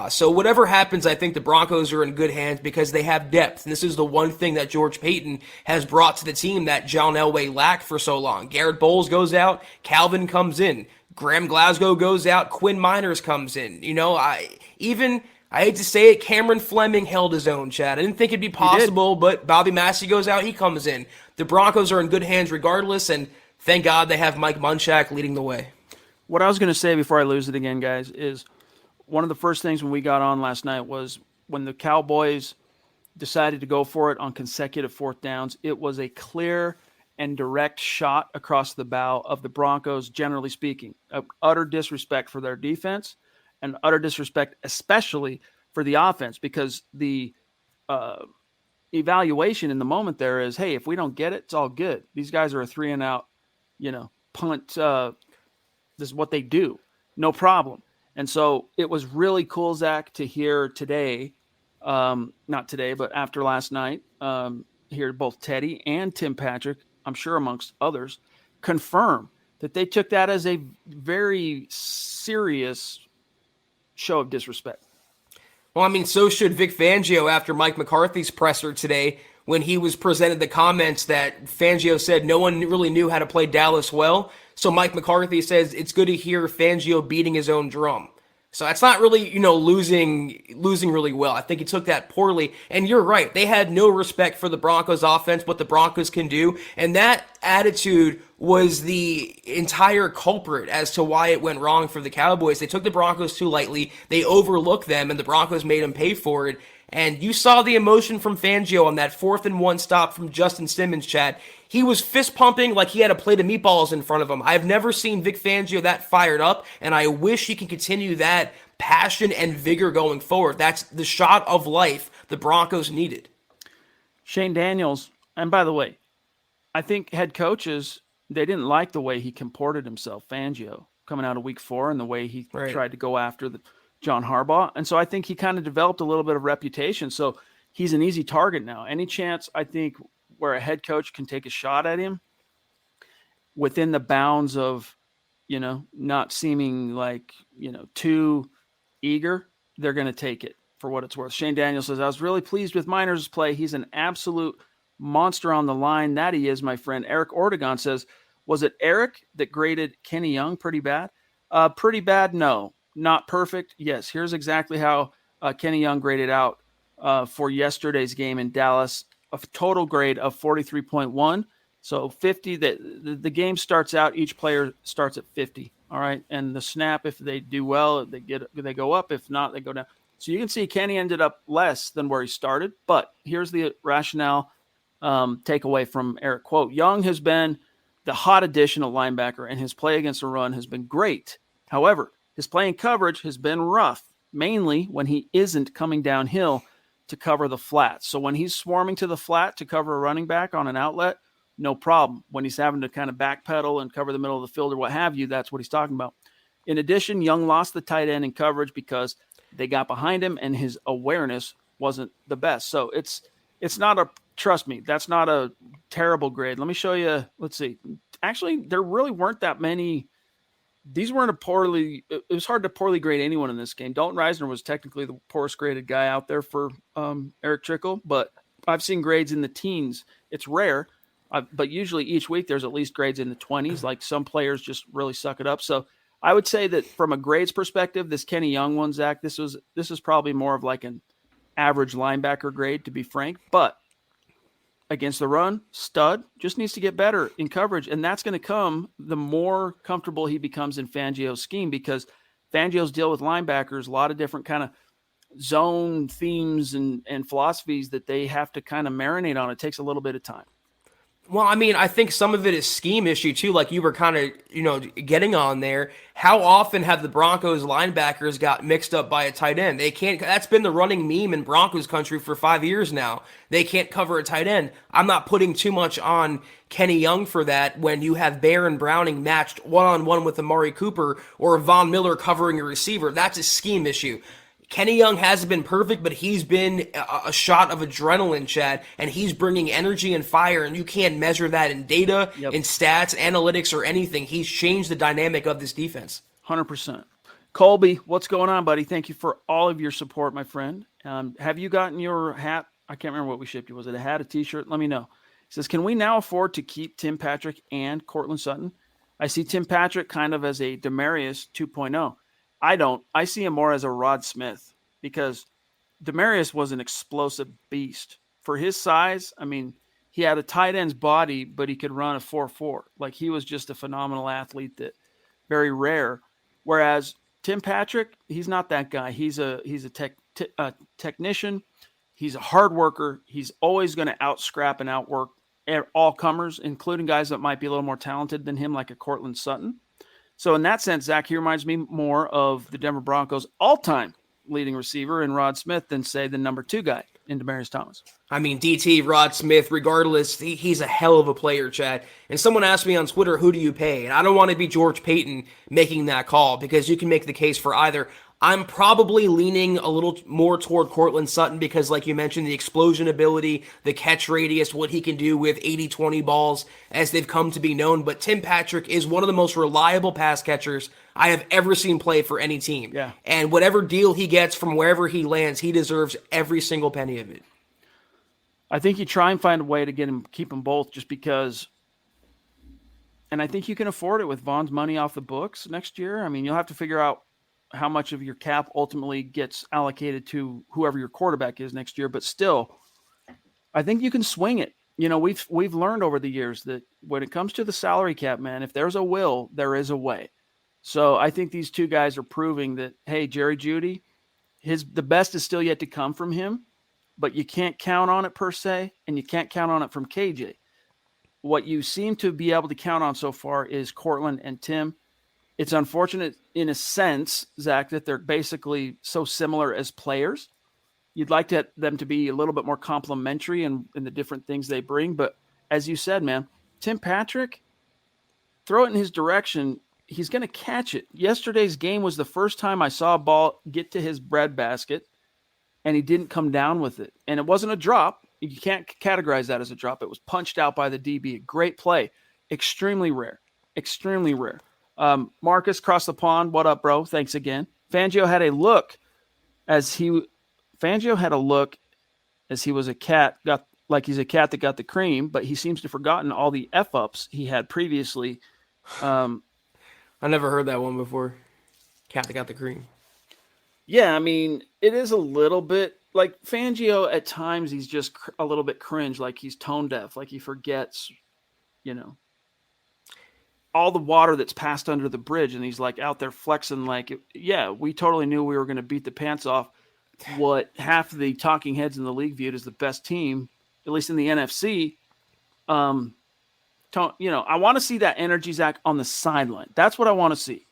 So whatever happens, I think the Broncos are in good hands because they have depth. And this is the one thing that George Payton has brought to the team that John Elway lacked for so long. Garrett Bowles goes out, Calvin comes in. Graham Glasgow goes out, Quinn Miners comes in. I hate to say it, Cameron Fleming held his own, Chad. I didn't think it'd be possible, but Bobby Massey goes out, he comes in. The Broncos are in good hands regardless, and thank God they have Mike Munchak leading the way. What I was going to say before I lose it again, guys, is one of the first things when we got on last night was when the Cowboys decided to go for it on consecutive fourth downs. It was a clear and direct shot across the bow of the Broncos, generally speaking. Utter disrespect for their defense and utter disrespect especially for the offense because the evaluation in the moment there is, hey, if we don't get it, it's all good. These guys are a 3-and-out, punt. This is what they do. No problem. And so it was really cool, Zach, to hear today, not today, but after last night, hear both Teddy and Tim Patrick, I'm sure amongst others, confirm that they took that as a very serious show of disrespect. Well, I mean, so should Vic Fangio after Mike McCarthy's presser today when he was presented the comments that Fangio said no one really knew how to play Dallas well. So Mike McCarthy says it's good to hear Fangio beating his own drum. So that's not really, losing really well. I think he took that poorly. And you're right. They had no respect for the Broncos offense, what the Broncos can do. And that attitude was the entire culprit as to why it went wrong for the Cowboys. They took the Broncos too lightly. They overlooked them, and the Broncos made them pay for it. And you saw the emotion from Fangio on that 4th-and-1 stop from Justin Simmons, Chad. He was fist pumping like he had a plate of meatballs in front of him. I've never seen Vic Fangio that fired up, and I wish he can continue that passion and vigor going forward. That's the shot of life the Broncos needed. Shane Daniels, and by the way, I think head coaches, they didn't like the way he comported himself, Fangio, coming out of week 4 and the way he tried to go after John Harbaugh. And so I think he kind of developed a little bit of reputation. So he's an easy target now. Any chance, I think, where a head coach can take a shot at him within the bounds of, not seeming like, too eager, they're going to take it for what it's worth. Shane Daniels says, I was really pleased with Miner's play. He's an absolute monster on the line. That he is, my friend. Eric Ortegon says, was it Eric that graded Kenny Young pretty bad? Pretty bad, no. Not perfect, yes. Here's exactly how Kenny Young graded out for yesterday's game in Dallas. A total grade of 43.1. So 50, the game starts out, each player starts at 50. All right. And the snap, if they do well, they go up. If not, they go down. So you can see Kenny ended up less than where he started. But here's the rationale takeaway from Eric. Quote, Young has been the hot additional linebacker, and his play against the run has been great. However, his play in coverage has been rough, mainly when he isn't coming downhill to cover the flat. So when he's swarming to the flat to cover a running back on an outlet, no problem. When he's having to kind of backpedal and cover the middle of the field or what have you, that's what he's talking about. In addition, Young lost the tight end in coverage because they got behind him and his awareness wasn't the best. So it's not trust me, that's not a terrible grade. Let me show you. Let's see. Actually, there really weren't that many. These weren't it was hard to poorly grade anyone in this game. Dalton Reisner was technically the poorest graded guy out there for Eric Trickle, but I've seen grades in the teens. It's rare, but usually each week there's at least grades in the 20s. Like some players just really suck it up. So I would say that from a grades perspective, this Kenny Young one, Zach, this is probably more of like an average linebacker grade, to be frank. But against the run, stud, just needs to get better in coverage. And that's going to come the more comfortable he becomes in Fangio's scheme, because Fangio's deal with linebackers, a lot of different kind of zone themes and philosophies that they have to kind of marinate on. It takes a little bit of time. Well, I mean, I think some of it is scheme issue too, like you were kind of, getting on there. How often have the Broncos linebackers got mixed up by a tight end? They can't. That's been the running meme in Broncos country for 5 years now. They can't cover a tight end. I'm not putting too much on Kenny Young for that when you have Baron Browning matched one-on-one with Amari Cooper or Von Miller covering a receiver. That's a scheme issue. Kenny Young hasn't been perfect, but he's been a shot of adrenaline, Chad, and he's bringing energy and fire, and you can't measure that in data, in stats, analytics, or anything. He's changed the dynamic of this defense. 100%. Colby, what's going on, buddy? Thank you for all of your support, my friend. Have you gotten your hat? I can't remember what we shipped you. Was it a hat, a T-shirt? Let me know. He says, can we now afford to keep Tim Patrick and Cortland Sutton? I see Tim Patrick kind of as a Demarius 2.0. I don't. I see him more as a Rod Smith, because Demarius was an explosive beast. For his size, I mean, he had a tight end's body, but he could run a 4.4. Like, he was just a phenomenal athlete, that very rare. Whereas Tim Patrick, he's not that guy. He's a technician. He's a hard worker. He's always going to out-scrap and outwork all comers, including guys that might be a little more talented than him, like a Cortland Sutton. So in that sense, Zach, he reminds me more of the Denver Broncos all-time leading receiver in Rod Smith than, say, the number 2 guy. in Demaryius Thomas. I mean, DT, Rod Smith, regardless, he's a hell of a player, Chad. And someone asked me on Twitter, who do you pay? And I don't want to be George Payton making that call, because you can make the case for either. I'm probably leaning a little more toward Cortland Sutton because, like you mentioned, the explosion ability, the catch radius, what he can do with 80-20 balls as they've come to be known. But Tim Patrick is one of the most reliable pass catchers I have ever seen play for any team. Yeah. And whatever deal he gets from wherever he lands, he deserves every single penny of it. I think you try and find a way to keep them both, just because, and I think you can afford it with Vaughn's money off the books next year. I mean, you'll have to figure out how much of your cap ultimately gets allocated to whoever your quarterback is next year, but still, I think you can swing it. You know, we've learned over the years that when it comes to the salary cap, man, if there's a will, there is a way. So I think these two guys are proving that, hey, Jerry Jeudy, the best is still yet to come from him, but you can't count on it per se, and you can't count on it from KJ. What you seem to be able to count on so far is Cortland and Tim. It's unfortunate in a sense, Zach, that they're basically so similar as players. You'd like them to be a little bit more complementary in the different things they bring. But as you said, man, Tim Patrick, throw it in his direction, he's going to catch it. Yesterday's game was the first time I saw a ball get to his breadbasket, and he didn't come down with it. And it wasn't a drop. You can't categorize that as a drop. It was punched out by the DB. A great play. Extremely rare. Extremely rare. Marcus across the pond, what up, bro? Thanks again. Fangio had a look as he was a cat, he's a cat that got the cream, but he seems to have forgotten all the F-ups he had previously. I never heard that one before. Cat that got the cream. Yeah, I mean, it is a little bit like Fangio at times. He's just a little bit cringe, like he's tone deaf, like he forgets, all the water that's passed under the bridge, and he's like out there flexing like, yeah, we totally knew we were going to beat the pants off what half of the talking heads in the league viewed as the best team, at least in the NFC. I want to see that energy, Zach, on the sideline. That's what I want to see.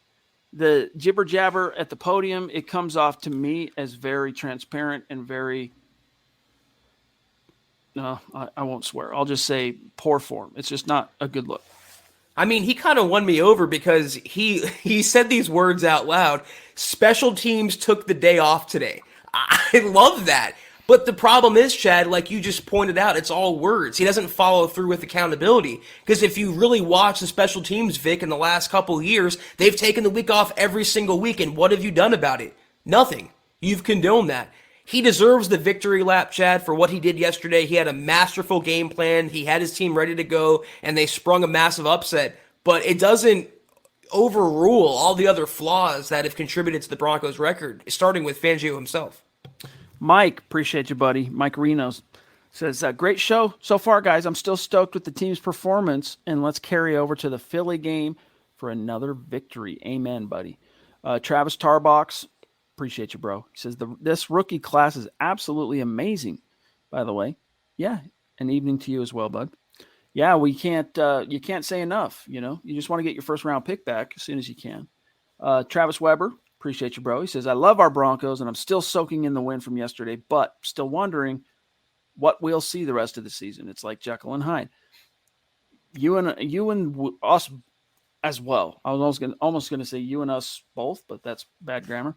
The jibber jabber at the podium, it comes off to me as very transparent and very, no, I won't swear. I'll just say poor form. It's just not a good look. I mean, he kind of won me over because he said these words out loud. Special teams took the day off today. I love that. But the problem is, Chad, like you just pointed out, it's all words. He doesn't follow through with accountability. Because if you really watch the special teams, Vic, in the last couple of years, they've taken the week off every single week. And what have you done about it? Nothing. You've condoned that. He deserves the victory lap, Chad, for what he did yesterday. He had a masterful game plan. He had his team ready to go, and they sprung a massive upset. But it doesn't overrule all the other flaws that have contributed to the Broncos' record, starting with Fangio himself. Mike, appreciate you, buddy. Mike Renos says, great show so far, guys. I'm still stoked with the team's performance, and let's carry over to the Philly game for another victory. Amen, buddy. Travis Tarbox, appreciate you, bro. He says, this rookie class is absolutely amazing, by the way. Yeah, an evening to you as well, bud. Yeah, you can't say enough, You just want to get your first-round pick back as soon as you can. Travis Weber, appreciate you, bro. He says, I love our Broncos, and I'm still soaking in the win from yesterday, but still wondering what we'll see the rest of the season. It's like Jekyll and Hyde. You and us as well. I was almost going to say you and us both, but that's bad grammar.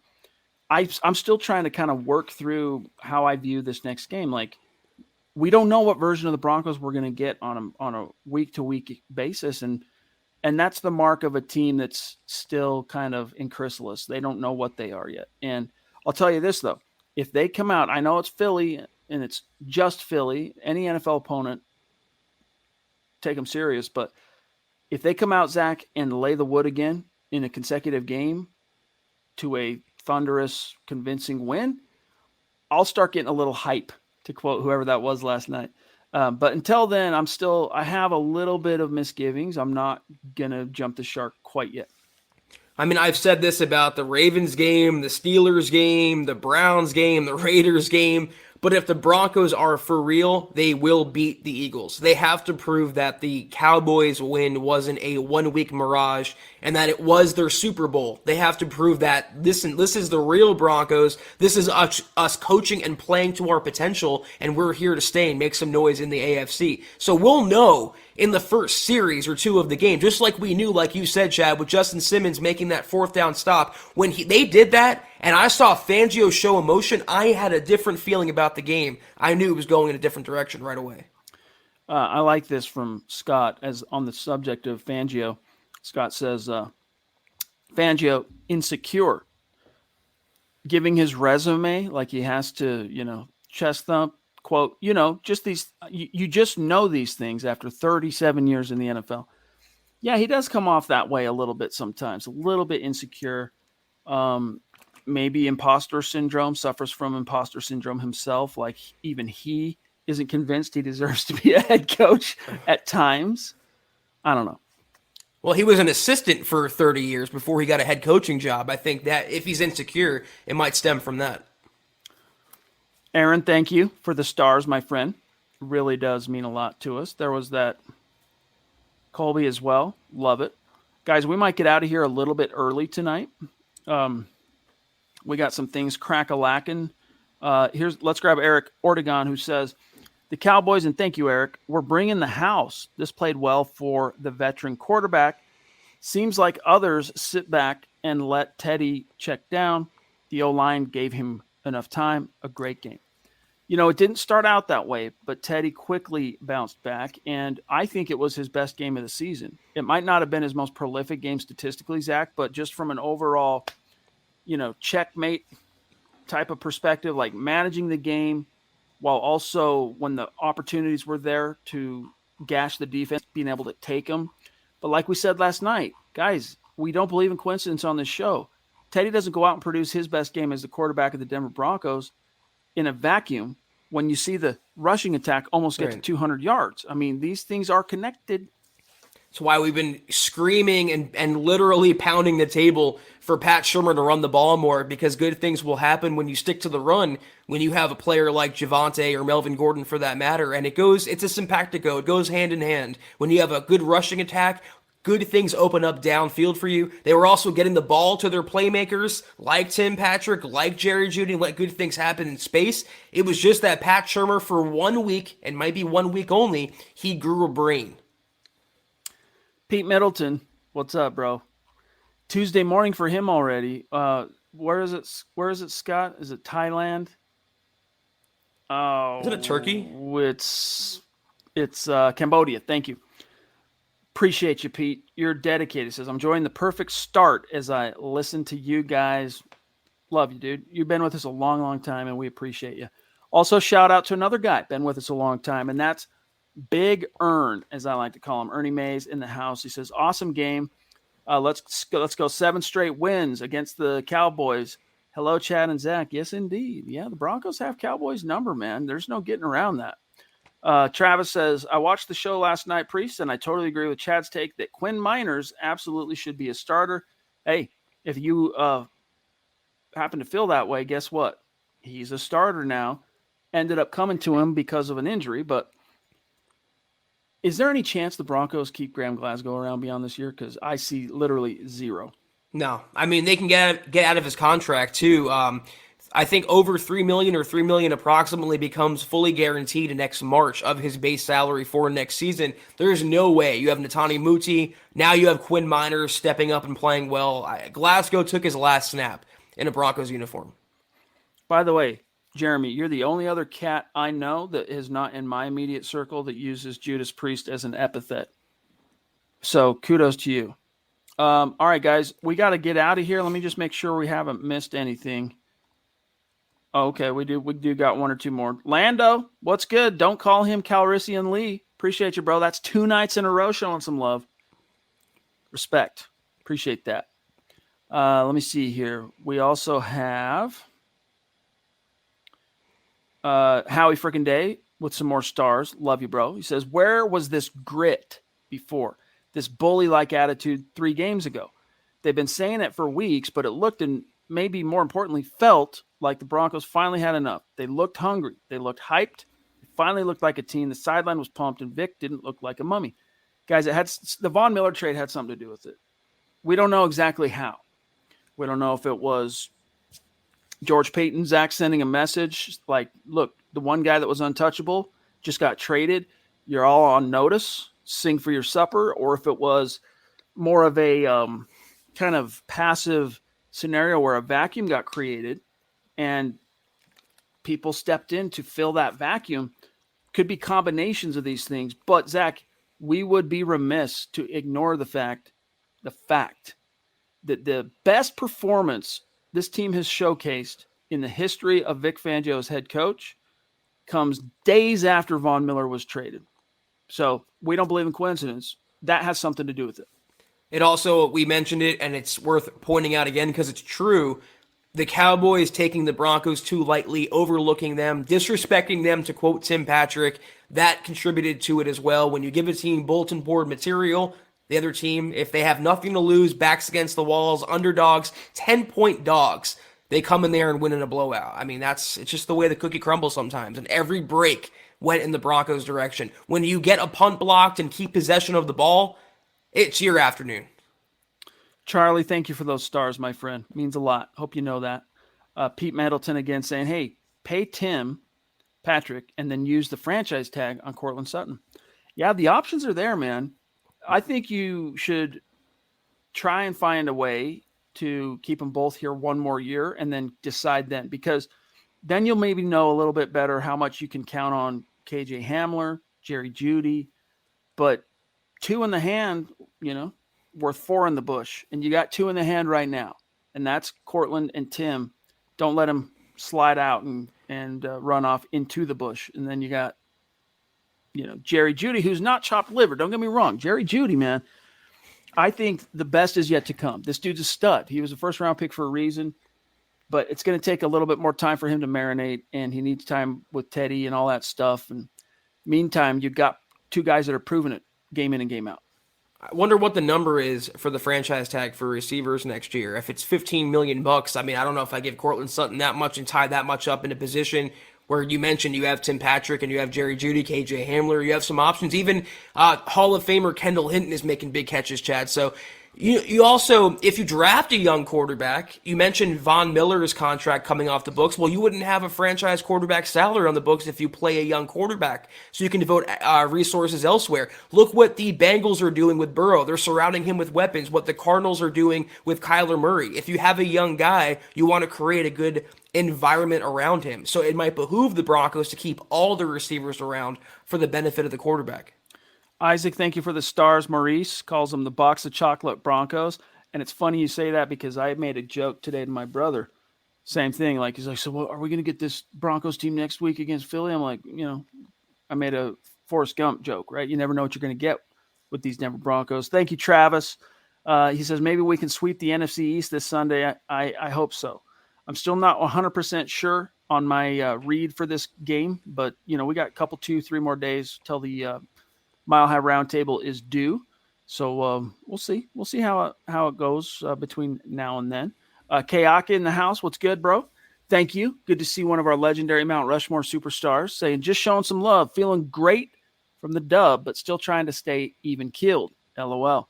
I'm still trying to kind of work through how I view this next game. Like, we don't know what version of the Broncos we're going to get on a week-to-week basis, and that's the mark of a team that's still kind of in chrysalis. They don't know what they are yet. And I'll tell you this, though. If they come out, I know it's Philly, and it's just Philly. Any NFL opponent, take them serious. But if they come out, Zach, and lay the wood again in a consecutive game to a thunderous, convincing win, I'll start getting a little hype, to quote whoever that was last night. But until then, I have a little bit of misgivings. I'm not going to jump the shark quite yet. I mean, I've said this about the Ravens game, the Steelers game, the Browns game, the Raiders game, But if the Broncos are for real, they will beat the Eagles. They have to prove that the Cowboys win wasn't a 1-week mirage and that it was their Super Bowl. They have to prove that, listen, this is the real Broncos. This is us coaching and playing to our potential, and we're here to stay and make some noise in the AFC. So we'll know in the first series or two of the game, just like we knew, like you said, Chad, with Justin Simmons making that fourth down stop. When they did that, and I saw Fangio show emotion, I had a different feeling about the game. I knew it was going in a different direction right away. I like this from Scott as on the subject of Fangio. Scott says, Fangio, insecure, giving his resume like he has to, chest thump, quote, just these, you just know these things after 37 years in the NFL. Yeah, he does come off that way a little bit sometimes, a little bit insecure. Maybe imposter syndrome, suffers from imposter syndrome himself. Like even he isn't convinced he deserves to be a head coach at times. I don't know. Well, he was an assistant for 30 years before he got a head coaching job. I think that if he's insecure, it might stem from that. Aaron, thank you for the stars, my friend. Really does mean a lot to us. There was that Colby as well. Love it. Guys, we might get out of here a little bit early tonight. We got some things crack-a-lacking. Let's grab Eric Ortegon, who says, the Cowboys, and thank you, Eric, we're bringing the house. This played well for the veteran quarterback. Seems like others sit back and let Teddy check down. The O-line gave him enough time. A great game. It didn't start out that way, but Teddy quickly bounced back, and I think it was his best game of the season. It might not have been his most prolific game statistically, Zach, but just from an overall checkmate type of perspective, like managing the game while also when the opportunities were there to gash the defense, being able to take them. But like we said last night, guys, we don't believe in coincidence on this show. Teddy doesn't go out and produce his best game as the quarterback of the Denver Broncos in a vacuum when you see the rushing attack almost get to 200 yards. I mean, these things are connected. That's why we've been screaming and literally pounding the table for Pat Shurmur to run the ball more, because good things will happen when you stick to the run, when you have a player like Javonte or Melvin Gordon for that matter. And it's a sympactico. It goes hand in hand. When you have a good rushing attack, good things open up downfield for you. They were also getting the ball to their playmakers like Tim Patrick, like Jerry Jeudy, and let good things happen in space. It was just that Pat Shurmur for 1 week, and might be 1 week only, he grew a brain. Pete Middleton, what's up, bro? Tuesday morning for him already. Where is it? Where is it, Scott? Is it Thailand? Oh, is it a Turkey? It's Cambodia. Thank you. Appreciate you, Pete. You're dedicated. Says, I'm enjoying the perfect start as I listen to you guys. Love you, dude. You've been with us a long, long time, and we appreciate you. Also, shout out to another guy, been with us a long time, and that's Big Ern, as I like to call him, Ernie Mays in the house. He says, awesome game. Let's go 7 straight wins against the Cowboys. Hello, Chad and Zach. Yes, indeed. Yeah, the Broncos have Cowboys number, man. There's no getting around that. Travis says, I watched the show last night, Priest, and I totally agree with Chad's take that Quinn Miners absolutely should be a starter. Hey, if you happen to feel that way, guess what? He's a starter now. Ended up coming to him because of an injury, but is there any chance the Broncos keep Graham Glasgow around beyond this year? Because I see literally zero. No. I mean, they can get out of his contract, too. I think over $3 million or $3 million approximately becomes fully guaranteed next March of his base salary for next season. There's no way. You have Netani Muti. Now you have Quinn Miners stepping up and playing well. Glasgow took his last snap in a Broncos uniform. By the way, Jeremy, you're the only other cat I know that is not in my immediate circle that uses Judas Priest as an epithet. So kudos to you. All right, guys, we got to get out of here. Let me just make sure we haven't missed anything. Okay, we do got 1 or 2 more. Lando, what's good? Don't call him Calrissian Lee. Appreciate you, bro. That's 2 nights in a row showing some love. Respect. Appreciate that. Let me see here. We also have Howie Frickin' Day with some more stars. Love you, bro. He says, where was this grit before? This bully-like attitude 3 games ago. They've been saying it for weeks, but it looked maybe more importantly, felt like the Broncos finally had enough. They looked hungry. They looked hyped. They finally looked like a team. The sideline was pumped, and Vic didn't look like a mummy. Guys, the Von Miller trade had something to do with it. We don't know exactly how. We don't know if it was George Payton, Zach sending a message like, look, the one guy that was untouchable just got traded. You're all on notice. Sing for your supper. Or if it was more of a kind of passive scenario where a vacuum got created and people stepped in to fill that vacuum. Could be combinations of these things. But, Zach, we would be remiss to ignore the fact that the best performance this team has showcased in the history of Vic Fangio as head coach comes days after Von Miller was traded. So we don't believe in coincidence. That has something to do with it. It also, we mentioned it, and it's worth pointing out again because it's true. The Cowboys taking the Broncos too lightly, overlooking them, disrespecting them, to quote Tim Patrick, that contributed to it as well. When you give a team bulletin board material, the other team, if they have nothing to lose, backs against the walls, underdogs, 10-point dogs, they come in there and win in a blowout. I mean, it's just the way the cookie crumbles sometimes. And every break went in the Broncos' direction. When you get a punt blocked and keep possession of the ball, it's your afternoon. Charlie, thank you for those stars, my friend. Means a lot. Hope you know that. Pete Middleton again saying, hey, pay Tim Patrick and then use the franchise tag on Courtland Sutton. Yeah, the options are there, man. I think you should try and find a way to keep them both here one more year and then decide then, because then you'll maybe know a little bit better how much you can count on KJ Hamler, Jerry Jeudy, but 2 in the hand, worth 4 in the bush, and you got 2 in the hand right now, and that's Courtland and Tim. Don't let them slide out and run off into the bush, and then you got Jerry Jeudy, who's not chopped liver. Don't get me wrong. Jerry Jeudy, man, I think the best is yet to come. This dude's a stud. He was a first-round pick for a reason, but it's going to take a little bit more time for him to marinate, and he needs time with Teddy and all that stuff. And meantime, you've got 2 guys that are proving it game in and game out. I wonder what the number is for the franchise tag for receivers next year. If it's $15 million, I mean, I don't know if I give Courtland Sutton that much and tie that much up in a position where you mentioned you have Tim Patrick and you have Jerry Jeudy, KJ Hamler, you have some options. Even Hall of Famer Kendall Hinton is making big catches, Chad. So you also, if you draft a young quarterback, you mentioned Von Miller's contract coming off the books. Well, you wouldn't have a franchise quarterback salary on the books if you play a young quarterback, so you can devote resources elsewhere. Look what the Bengals are doing with Burrow. They're surrounding him with weapons. What the Cardinals are doing with Kyler Murray. If you have a young guy, you want to create a good environment around him. So it might behoove the Broncos to keep all the receivers around for the benefit of the quarterback. Isaac, thank you for the stars. Maurice calls them the box of chocolate Broncos. And it's funny you say that because I made a joke today to my brother. Same thing. Like, he's like, so are we going to get this Broncos team next week against Philly? I'm like, I made a Forrest Gump joke, right? You never know what you're going to get with these Denver Broncos. Thank you, Travis. He says, maybe we can sweep the NFC East this Sunday. I hope so. I'm still not 100% sure on my read for this game, but, we got a couple, 2-3 more days till the Mile High Roundtable is due. So we'll see. We'll see how it goes between now and then. Kayaka in the house. What's good, bro? Thank you. Good to see one of our legendary Mount Rushmore superstars saying, just showing some love, feeling great from the dub, but still trying to stay even keeled. LOL.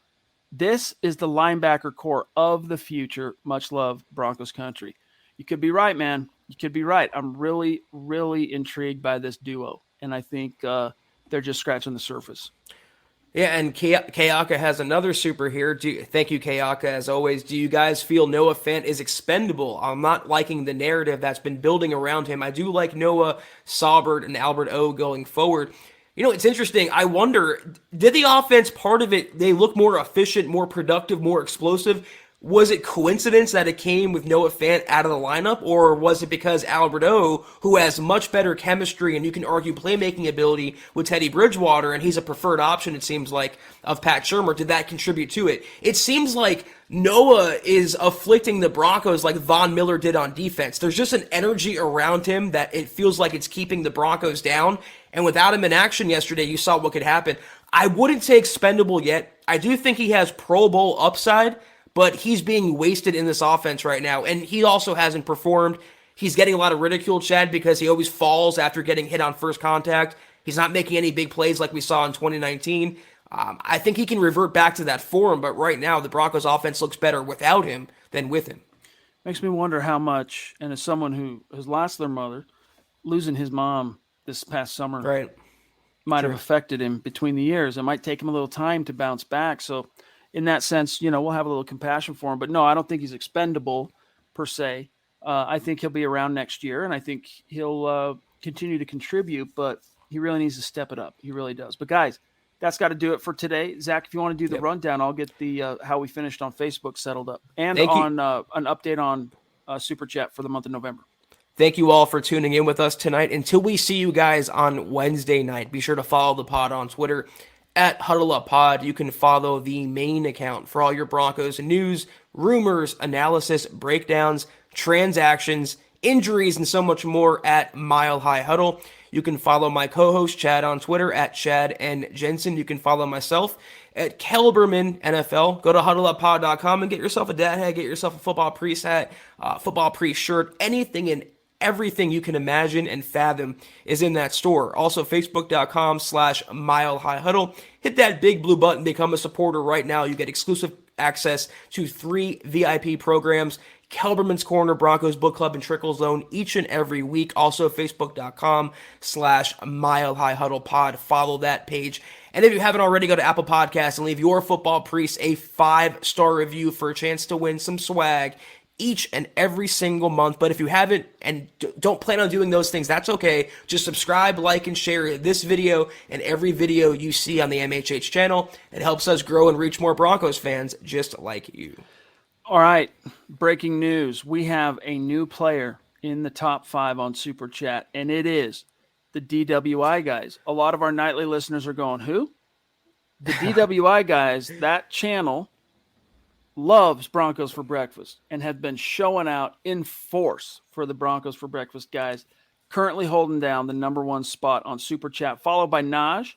This is the linebacker core of the future. Much love, Broncos country. You could be right, man. You could be right. I'm really, really intrigued by this duo, and I think they're just scratching the surface. Yeah, and Kayaka has another super here. Thank you, Kayaka, as always. Do you guys feel Noah Fant is expendable? I'm not liking the narrative that's been building around him. I do like Noah, Saubert, and Albert O going forward. It's interesting. I wonder, did the offense, part of it, they look more efficient, more productive, more explosive? Was it coincidence that it came with Noah Fant out of the lineup, or was it because Albert O, who has much better chemistry and you can argue playmaking ability with Teddy Bridgewater, and he's a preferred option, it seems like, of Pat Shurmur, did that contribute to it? It seems like Noah is afflicting the Broncos like Von Miller did on defense. There's just an energy around him that it feels like it's keeping the Broncos down, and without him in action yesterday, you saw what could happen. I wouldn't say expendable yet. I do think he has Pro Bowl upside, but he's being wasted in this offense right now, and he also hasn't performed. He's getting a lot of ridicule, Chad, because he always falls after getting hit on first contact. He's not making any big plays like we saw in 2019. I think he can revert back to that form, but right now the Broncos offense looks better without him than with him. Makes me wonder how much, and as someone who has lost their mother, losing his mom this past summer might have affected him between the years. It might take him a little time to bounce back. So in that sense, we'll have a little compassion for him. But no, I don't think he's expendable per se. I think he'll be around next year, and I think he'll continue to contribute, but he really needs to step it up. He really does. But guys, that's got to do it for today. Zach, if you want to do the rundown, I'll get the how we finished on Facebook settled up, and on an update on Super Chat for the month of November. Thank you all for tuning in with us tonight. Until we see you guys on Wednesday night, be sure to follow the pod on Twitter at HuddleUpPod. You can follow the main account for all your Broncos news, rumors, analysis, breakdowns, transactions, injuries, and so much more at Mile High Huddle. You can follow my co-host Chad on Twitter at Chad and Jensen. You can follow myself at Kelberman NFL. Go to HuddleUpPod.com and get yourself a dad hat, get yourself a football priest hat, football priest shirt, anything and everything you can imagine and fathom is in that store. Also, Facebook.com/Mile High Huddle. Hit that big blue button, become a supporter right now. You get exclusive access to 3 VIP programs, Kelberman's Corner, Broncos Book Club, and Trickle Zone each and every week. Also, Facebook.com/Mile High Huddle Pod. Follow that page. And if you haven't already, go to Apple Podcasts and leave your football priest a 5-star review for a chance to win some swag each and every single month. But if you haven't and don't plan on doing those things, that's okay. Just subscribe, like, and share this video and every video you see on the MHH channel. It helps us grow and reach more Broncos fans just like you. All right, breaking news. We have a new player in the top 5 on Super Chat, and it is the DWI guys. A lot of our nightly listeners are going, who? The DWI guys, that channel loves Broncos for Breakfast and have been showing out in force for the Broncos for Breakfast guys, currently holding down the #1 spot on Super Chat, followed by Naj,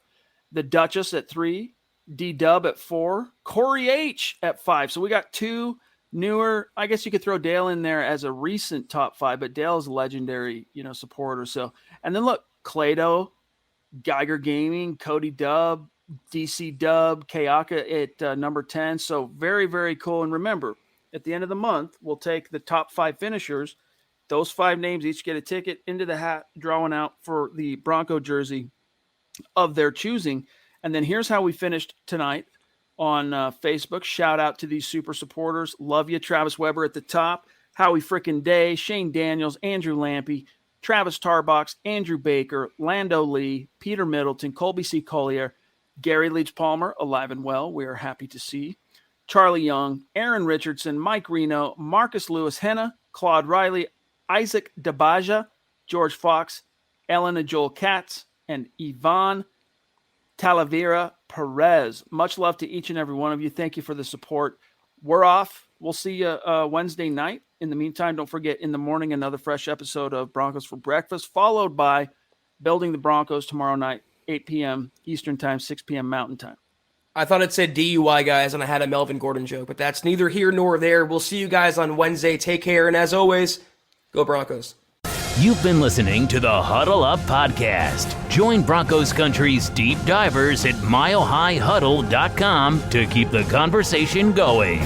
the Duchess at 3, D-Dub at 4, Corey H at 5. So we got 2 newer. I guess you could throw Dale in there as a recent top 5, but Dale's a legendary, supporter. So, and then look, Clado, Geiger Gaming, Cody Dub, DC Dub, Kayaka at number 10. So very, very cool. And remember, at the end of the month, we'll take the top 5 finishers. Those 5 names each get a ticket into the hat, drawing out for the Bronco jersey of their choosing. And then here's how we finished tonight on Facebook. Shout out to these super supporters. Love you. Travis Weber at the top. Howie Frickin' Day, Shane Daniels, Andrew Lampy, Travis Tarbox, Andrew Baker, Lando Lee, Peter Middleton, Colby C. Collier, Gary Leach Palmer, alive and well. We are happy to see. Charlie Young, Aaron Richardson, Mike Reno, Marcus Lewis Henna, Claude Riley, Isaac Dabaja, George Fox, Elena Joel Katz, and Yvonne Talavera Perez. Much love to each and every one of you. Thank you for the support. We're off. We'll see you Wednesday night. In the meantime, don't forget, in the morning, another fresh episode of Broncos for Breakfast, followed by Building the Broncos tomorrow night, 8 p.m. Eastern Time, 6 p.m. Mountain Time. I thought it said DUI guys, and I had a Melvin Gordon joke, but that's neither here nor there. We'll see you guys on Wednesday. Take care, and as always, go Broncos. You've been listening to the Huddle Up Podcast. Join Broncos Country's deep divers at milehighhuddle.com to keep the conversation going.